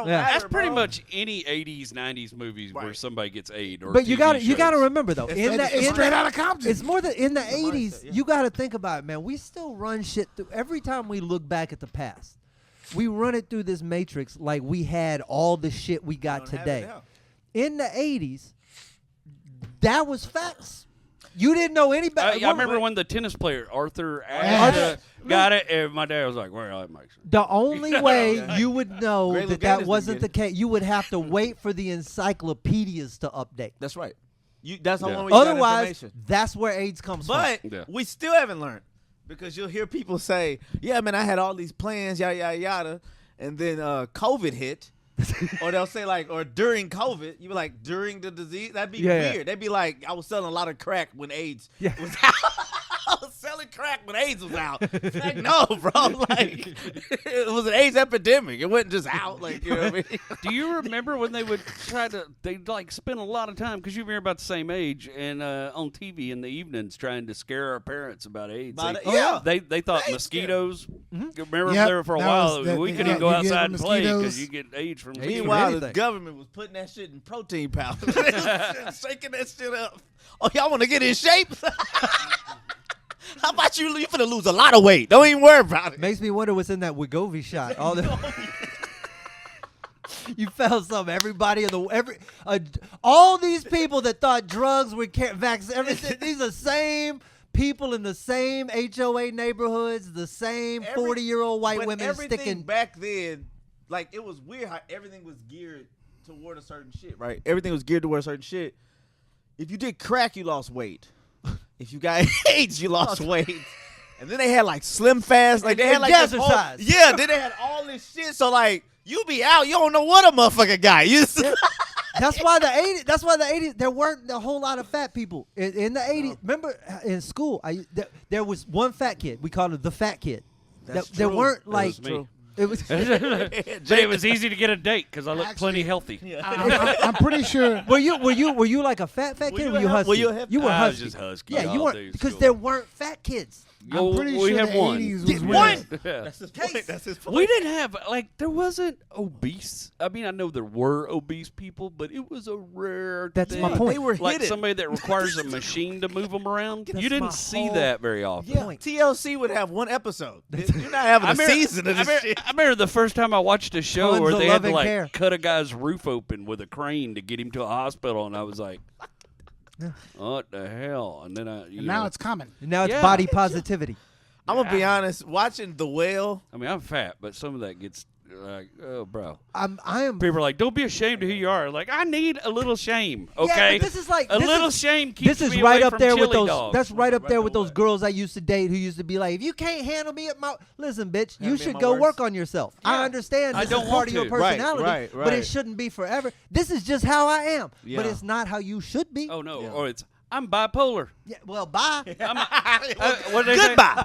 matter. That's pretty bro. much any 80s, 90s movies where somebody gets AIDS. Or But TV you got to remember though, It's straight out of Compton. It's more than in the 80s. You got to think about it, man. We still run shit through. Every time we look back at the past, we run it through this matrix like we had all the shit we got today. In the 80s, that was facts. You didn't know any better. I remember when the tennis player Arthur Ashe got it, and my dad was like, "Well, that makes sense." The only way you would know Great that Luganis wasn't the didn't get case, you would have to wait for the encyclopedias to update. That's right. That's the only way you got Otherwise, information. that's where AIDS comes But from. we still haven't learned, because you'll hear people say, yeah, man, I had all these plans, yada, yada, yada, and then COVID hit. Or they'll say like, or during COVID, you be like, during the disease? That'd be weird. They'd be like, I was selling a lot of crack when AIDS was out. I was selling crack when AIDS was out. It's like, no, bro. Like, it was an AIDS epidemic. It wasn't just out. Like, you know what I mean? Do you remember when they would they'd like spend a lot of time, because you're about the same age, and on TV in the evenings trying to scare our parents about AIDS. They thought mosquitoes. Remember there for a while, we couldn't even go outside and play because you get AIDS from mosquitoes. Meanwhile, the government was putting that shit in protein powder. Shaking that shit up. Oh, y'all want to get in shape? How about you finna lose a lot of weight? Don't even worry about it. Makes me wonder what's in that Wegovy shot. You found something. Everybody all these people that thought drugs were vaccines. Everything. These are the same people in the same HOA neighborhoods, the same 40-year-old white women sticking. Back then, like, it was weird how everything was geared toward a certain shit, right? Everything was geared toward a certain shit. If you did crack, you lost weight. If you got AIDS, you lost weight. And then they had like Slim Fast, like they had like this whole, then they had all this shit. So like you be out, you don't know what a motherfucker got. That's why the 80s there weren't a whole lot of fat people in the 80s. Remember in school, there was one fat kid. We called it the fat kid. That's there true. weren't That like was true. It was. But it was easy to get a date because I looked plenty healthy. I'm pretty sure. Were you like a fat kid? Or were you husky? were you a hip- You were I was husky. just husky Yeah, you all weren't through because school. there weren't fat kids. I'm pretty we sure have the one. 80s was One? Yeah. That's his Case. point. That's his point. We didn't have there wasn't obese. I mean, I know there were obese people, but it was a rare. That's thing. my point. They were Like hidden. somebody that requires a machine to move them around. That's You my didn't see whole that very often. Yeah, point. TLC would have one episode. You're not having a season of this shit. I remember the first time I watched a show Tons where of they love had to and care. cut a guy's roof open with a crane to get him to a hospital, and I was like, "What the hell?" And then And now it's common. And now it's Yeah. body positivity. I'm gonna be honest. Watching The Whale, I mean, I'm fat, but some of that gets like, oh, bro. I am. People are like, "Don't be ashamed of who you are." Like, I need a little shame. Okay, Yeah, but this is like a this little is- shame keeps This is me right away up from there with chili those. dogs. That's right up Right there there with those what? girls I used to date who used to be like, "If you can't handle me at my listen, bitch, Handle you me at should my go worst." work on yourself." I Yeah. understand I this don't is part want of your to. Right, personality, right, but it right. shouldn't be forever. This is just how I am, but Yeah. it's not how you should be. Oh no, Yeah. or it's I'm bipolar. Yeah, well, bye. What they say? Goodbye,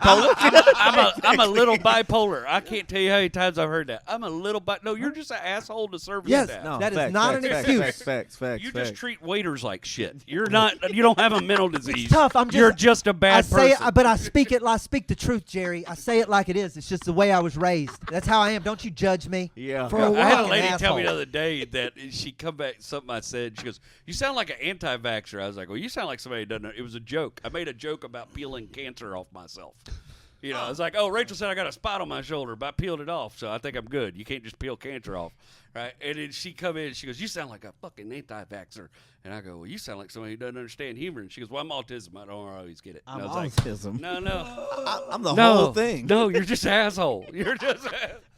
I'm a little bipolar. I can't tell you how many times I've heard that. I'm a little No, you're just an asshole to service Yes. that. No, That is facts, not facts, an facts, excuse. Facts. You just treat waiters like shit. You're not. You don't have a mental disease. tough. I'm just- You're just a bad I say person. it, but I speak it. I speak the truth, Jerry. I say it like it is. It's just the way I was raised. That's how I am. Don't you judge me. Yeah. For a I had a fucking lady tell me asshole. the other day that she come back something I said. She goes, "You sound like an anti-vaxxer." I was like, "Well, you sound like somebody who doesn't know." It was a joke. I made a joke about peeling cancer off myself. You know, I was like, "Oh, Rachel said I got a spot on my shoulder, but I peeled it off, so I think I'm good. You can't just peel cancer off, right?" And then she come in and she goes, "You sound like a fucking anti-vaxxer." And I go, "Well, you sound like somebody who doesn't understand humor." And she goes, "Well, I'm autism. I don't always get it." And I'm I was like, autism. No. I'm the No, whole thing. No, you're just an asshole. You're just.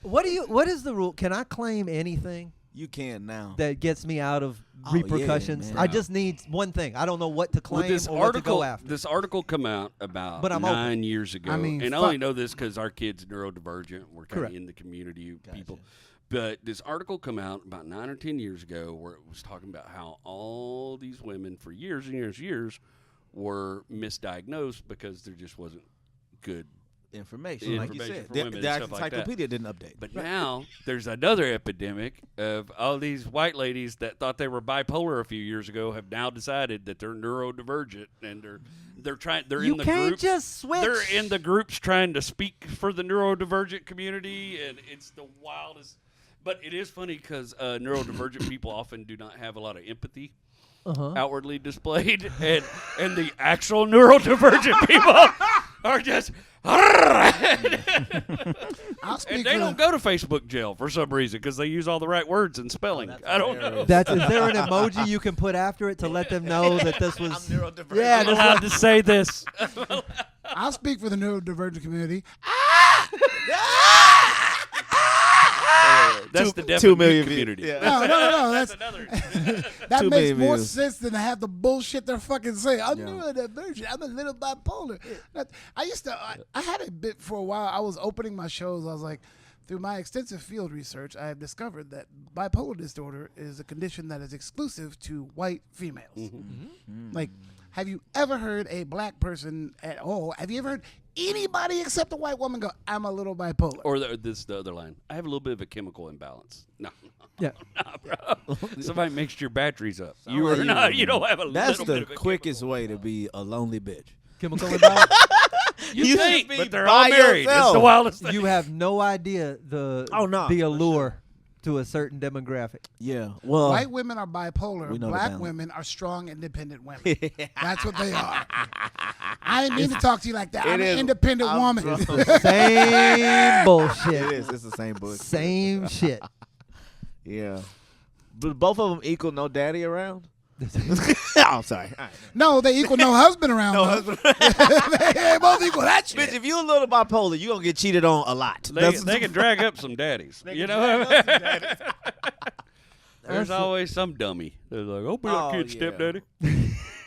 What is the rule? Can I claim anything You can now. that gets me out of Oh, yeah, repercussions? man. I just need one thing. I don't know what to claim This or what to go article, after. this article come out about But I'm 9 years ago, I mean, and I fuck. only know this because our kid's neurodivergent. We're kind Correct. of in the community people. But this article come out about 9 or 10 years ago where it was talking about how all these women for years and years and years were misdiagnosed because there just wasn't good. Information, like you Information said. for The, women the and stuff like that. encyclopedia didn't update. But now there's another epidemic of all these white ladies that thought they were bipolar a few years ago have now decided that they're neurodivergent and they're trying. They're You in the can't groups. just switch. They're in the groups trying to speak for the neurodivergent community, and it's the wildest. But it is funny because neurodivergent people often do not have a lot of empathy outwardly displayed, and the actual neurodivergent people are just. I'll speak And they for don't go to Facebook jail for some reason because they use all the right words and spelling. I don't know. Is there an emoji you can put after it to let them know that this was? I'm neurodivergent. Yeah, I'm this allowed to say this. I'll speak for the neurodivergent community. That's the deaf 2 and million mute views. community. Yeah. No. That's That's another. that 2 makes million more views. sense than to have the bullshit they're fucking saying. I'm Yeah. neurodivergent. I'm a little bipolar. I had a bit for a while. I was opening my shows. I was like, through my extensive field research, I have discovered that bipolar disorder is a condition that is exclusive to white females. Like, have you ever heard a black person at all? Have you ever heard anybody except a white woman go, "I'm a little bipolar"? Or the other line. I have a little bit of a chemical imbalance. No. Yeah. Bro. Somebody mixed your batteries up. You are not. You don't have a That's little the bit of a quickest way to be a lonely bitch. Chemical imbalance. You You think, should be but they're by all married. yourself. It's the wildest thing. You have no idea the no, the for allure to a certain demographic. Yeah. Well, White women are bipolar. we know the Black balance. women are strong, independent women. That's what they are. I didn't mean to talk to you like that. I'm an is. independent I'm woman. drunk. Same bullshit. it is. It's the same book. Same shit. Yeah. But both of them equal no daddy around? oh, I'm sorry. All right. No, they equal no husband around. No though. husband. They both equal that Bitch, shit. if you're a little bipolar, you're going to get cheated on a lot. They can drag up some daddies. You know? There's always some dummy. They're like, "Oh, be our Oh, kid's yeah. stepdaddy.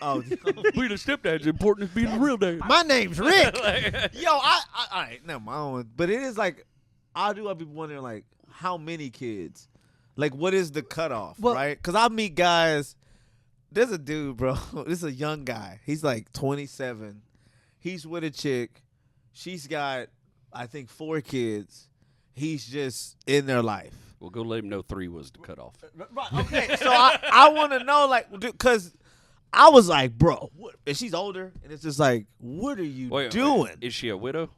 Oh, Being a stepdad's important as being a real dad." My name's Rick. yo, all right, no, my own. But it is like, I be wondering, like, how many kids? Like, what is the cutoff, Well- right? Because I meet guys. There's a dude, bro. This is a young guy. He's like 27. He's with a chick. She's got, I think, 4 kids. he's just in their life. Well, go let him know 3 was the cutoff. Okay, so I want to know, like, because I was like, bro, what? And she's older, and it's just like, what are you doing? Wait. Is she a widow?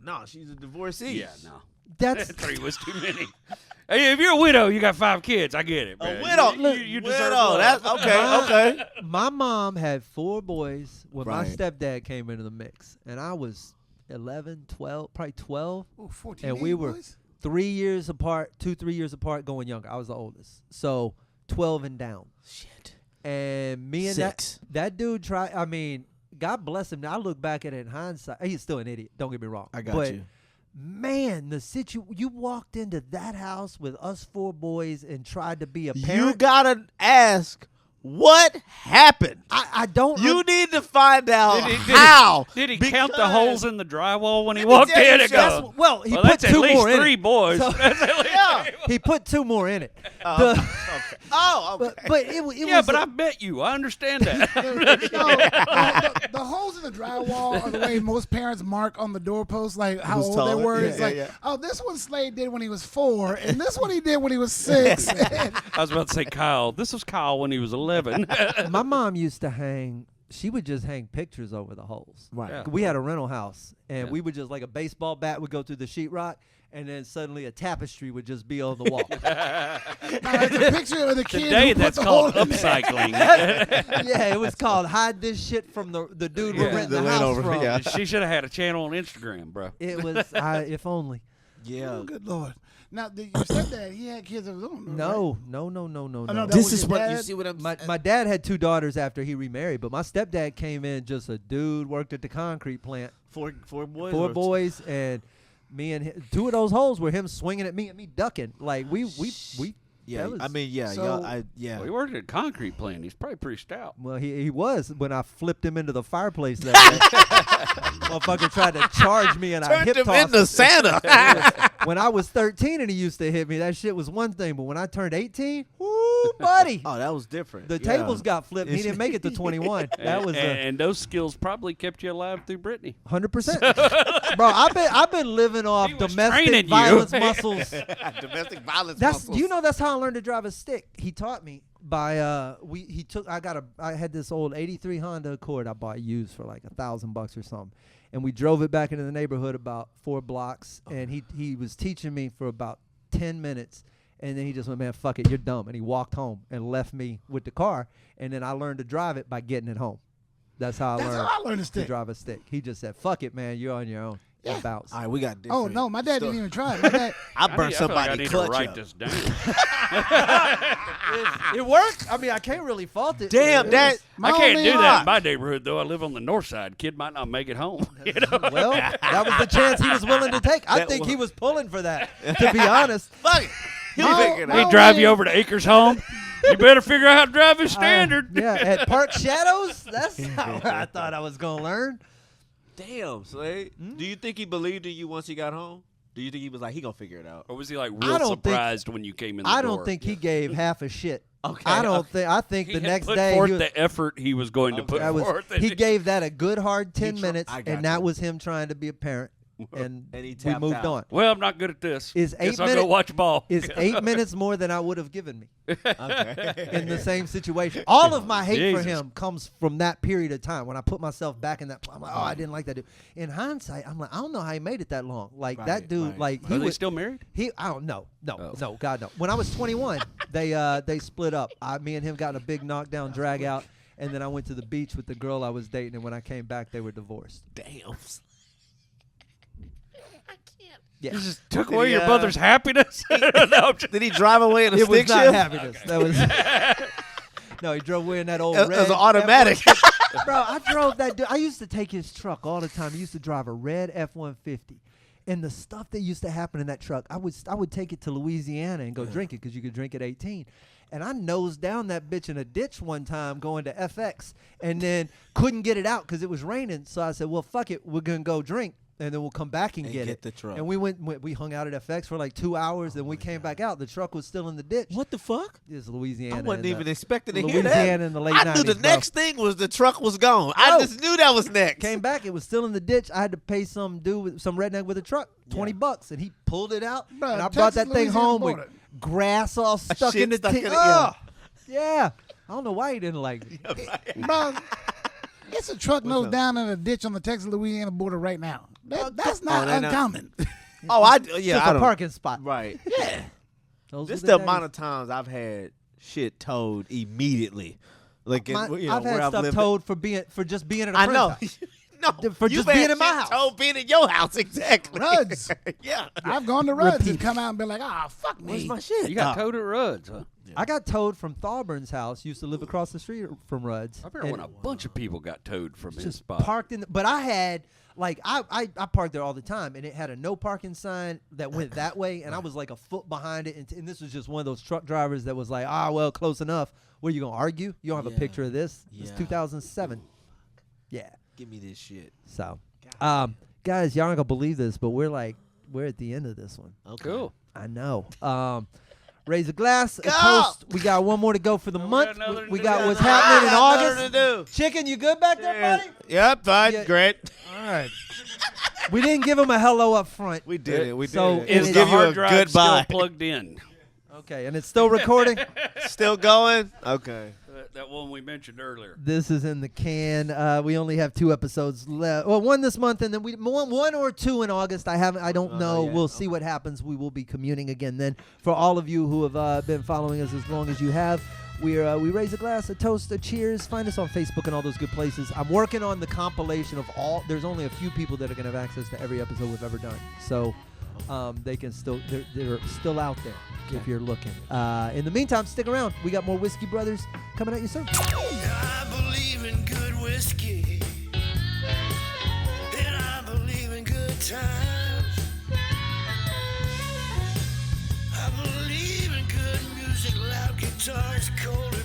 No, she's a divorcee. Yeah, no. That's 3 was too many. Hey, if you're a widow, you got 5 kids. I get it, man. A widow. You deserve widow. love. That's okay. my mom had 4 boys when my Right. stepdad came into the mix, and I was 11, 12, probably 12, Ooh, 14 and we were boys? 3 years apart, 3 years apart, going younger. I was the oldest, so 12 and down. Shit. And me and 6. that dude tried. I mean, God bless him. Now I look back at it in hindsight. He's still an idiot. Don't get me wrong. I got but you. Man, you walked into that house with us 4 boys and tried to be a You parent. gotta ask what happened. I don't. You need to find out Did how. Did he count the because- holes in the drywall when he Let me walked tell you in and something. go? well, he Well, put that's at 2 least more in 3 it. boys. So- That's at least Yeah. He put 2 more in it. Okay. Oh, okay. But it Yeah, was. but I bet you. I understand that. The holes in the drywall are the way most parents mark on the doorpost, like how Who's old taller? they were. Yeah, It's yeah, like, yeah. oh, this one Slade did when he was 4, and this one he did when he was 6. I was about to say Kyle. This was Kyle when he was 11. My mom used to hang. She would just hang pictures over the holes. Right. Yeah. We had a rental house, and Yeah. we would just like a baseball bat would go through the sheetrock, and then suddenly a tapestry would just be on the wall. Now, it's a picture of the kid Today who put that's the called hole in there. upcycling. Yeah, it was called "Hide This Shit from the dude we're Yeah. renting The the house landowner, from." yeah. She should have had a channel on Instagram, bro. It was if only. Yeah. Oh, good Lord. Now, your stepdad, he had kids of his own. No, right? no. no, no. that was your dad? see what I'm My dad had 2 daughters after he remarried, but my stepdad came in just a dude, worked at the concrete plant. four boys. 4 or- boys, and me and him, 2 of those holes were him swinging at me and me ducking. Like we Yeah. that was- I mean, yeah. So- Well, he worked at a concrete plant. He's probably pretty stout. Well, he was when I flipped him into the fireplace that day. Motherfucker tried to charge me and I Turned hip him tossed into him. Santa. When I was 13 and he used to hit me, that shit was one thing. But when I turned 18, woo, buddy, Oh, that was different. the Yeah. tables got flipped. He didn't make it to 21. That was and those skills probably kept you alive through Brittany. 100%. Bro, I've been living off He was domestic training you. violence muscles. domestic violence. That's muscles. you know that's how I learned to drive a stick. He taught me by I had this old '83 Honda Accord I bought used for like $1,000 or something, and we drove it back into the neighborhood about 4 blocks, and he was teaching me for about 10 minutes, and then he just went, man, fuck it, you're dumb, and he walked home and left me with the car, and then I learned to drive it by getting it home. That's how I That's learned how I learned to to stick. drive a stick. He just said, fuck it, man, you're on your own. Yeah. And bounce. All right, we got Oh, different. no, my dad stuff. didn't even try. My dad, I burnt feel like I somebody need clutch to write up. this down. It worked. I mean, I can't really fault it. Damn, that. my I can't only- do that in my neighborhood, though. I live on the north side. Kid might not make it home. You know? Well, that was the chance he was willing to take. I That think was- he was pulling for that, to be honest. Fuck it. He'll My- figure it my out. He'd drive you over to Acres Home. You better figure out how to drive his standard. Yeah, at Park Shadows, that's not where I thought I was going to learn. Damn, Slade. Do you think he believed in you once he got home? Do you think he was like, he gonna figure it out? Or was he like I real don't think- surprised when you came in the I door? don't think he gave half a shit. Okay, I don't okay. think. I think He the had next put day forth he was, the effort he was going to put that was- forth. he gave that a good hard 10 He minutes, I got and that you. was him trying to be a parent, and And he we tapped moved out. on. Well, I'm not good at this. Is Guess 8 I'll go minutes- watch ball. Is 8 minutes more than I would have given me Okay. in the same situation. All of my hate for Jesus. him comes from that period of time when I put myself back in that. I'm like, oh, I didn't like that dude. In hindsight, I'm like, I don't know how he made it that long. Like that Right, dude, right. like Are he they was. still married? I don't know. No, Oh. no, God no. When I was 21, they split up. Me and him got in a big knockdown drag out, and then I went to the beach with the girl I was dating, and when I came back, they were divorced. Damn. Yeah, You just took Did away he, your mother's happiness? No, I'm just- Did he drive away in a it stick was not shift? happiness. That was. No, he drove away in that old It red was an automatic. F-150. Bro, I drove that dude. I used to take his truck all the time. He used to drive a red F-150. And the stuff that used to happen in that truck, I would take it to Louisiana and go drink it because you could drink at 18. And I nosed down that bitch in a ditch one time going to FX and then couldn't get it out because it was raining. So I said, well, fuck it. We're going to go drink. and then we'll come back and And get get it. the truck. And we hung out at FX for like 2 hours. Then we came back out. The truck was still in the ditch. What the fuck? It's Louisiana. I wasn't in even the- expecting to hear that. Louisiana in the late I 90s. knew the bro. next thing was the truck was gone. I No. just knew that was next. Came back. It was still in the ditch. I had to pay some dude, with some redneck with a truck, $20, and he pulled it out. Bro, and I brought Texas, that thing Louisiana home border. with grass all stuck shit in the stuck tin. in it, yeah. Yeah. I don't know why he didn't like me. Bro, it's a truck nose up? down in a ditch on the Texas-Louisiana border right now. That's not they're not- uncommon. Oh, I Just yeah, I a don't, parking spot. right. Those Just were the days. amount of times I've had shit towed immediately. Like, My- you know, I've where had I've stuff lived. towed for just being at a I friend's know. house. No, For you've just being had in my shit house. Told being in your house, exactly. Rudd's. Yeah. I've gone to Rudd's and Repeat. come out and been like, fuck me. Where's my shit? You got towed at Rudd's, huh? I got towed from Thawburn's house. Used to live across the street from Rudd's. I remember when a bunch of people got towed from his just spot. parked in. But I had like I parked there all the time, and it had a no parking sign that went that way, and I was like a foot behind it. And this was just one of those truck drivers that was like, well, close enough. What are you gonna argue? You don't have a Yeah. picture of this. It's Yeah. 2007. Yeah. Give me this shit. So, guys, y'all aren't gonna believe this, but we're at the end of this one. Okay. Cool. I know. Raise a glass, a Go! toast. We got one more to go for the We month. got another We to got do. what's happening in I got August. nothing to do. Chicken, you good back there, buddy? Yep, fine, Yeah. great. All right. We didn't give him a hello up front. We did it. We So did it it. is Is the the Give you a hard drive still goodbye. plugged in? Okay, and it's still recording. Still going? Okay. That one we mentioned earlier. This is in the can. We only have 2 episodes left. Well, one this month, and then one or 2 in August. I don't know. yeah. We'll see what happens. We will be communing again then. For all of you who have been following us as long as you have, we raise a glass, a toast, a cheers. Find us on Facebook and all those good places. I'm working on the compilation of all. There's only a few people that are going to have access to every episode we've ever done. So they can still they're still out there if you're looking. In the meantime, stick around. We got more Whiskey Brothers coming at you soon. I believe in good whiskey, and I believe in good times. I believe in good music, loud guitars, cold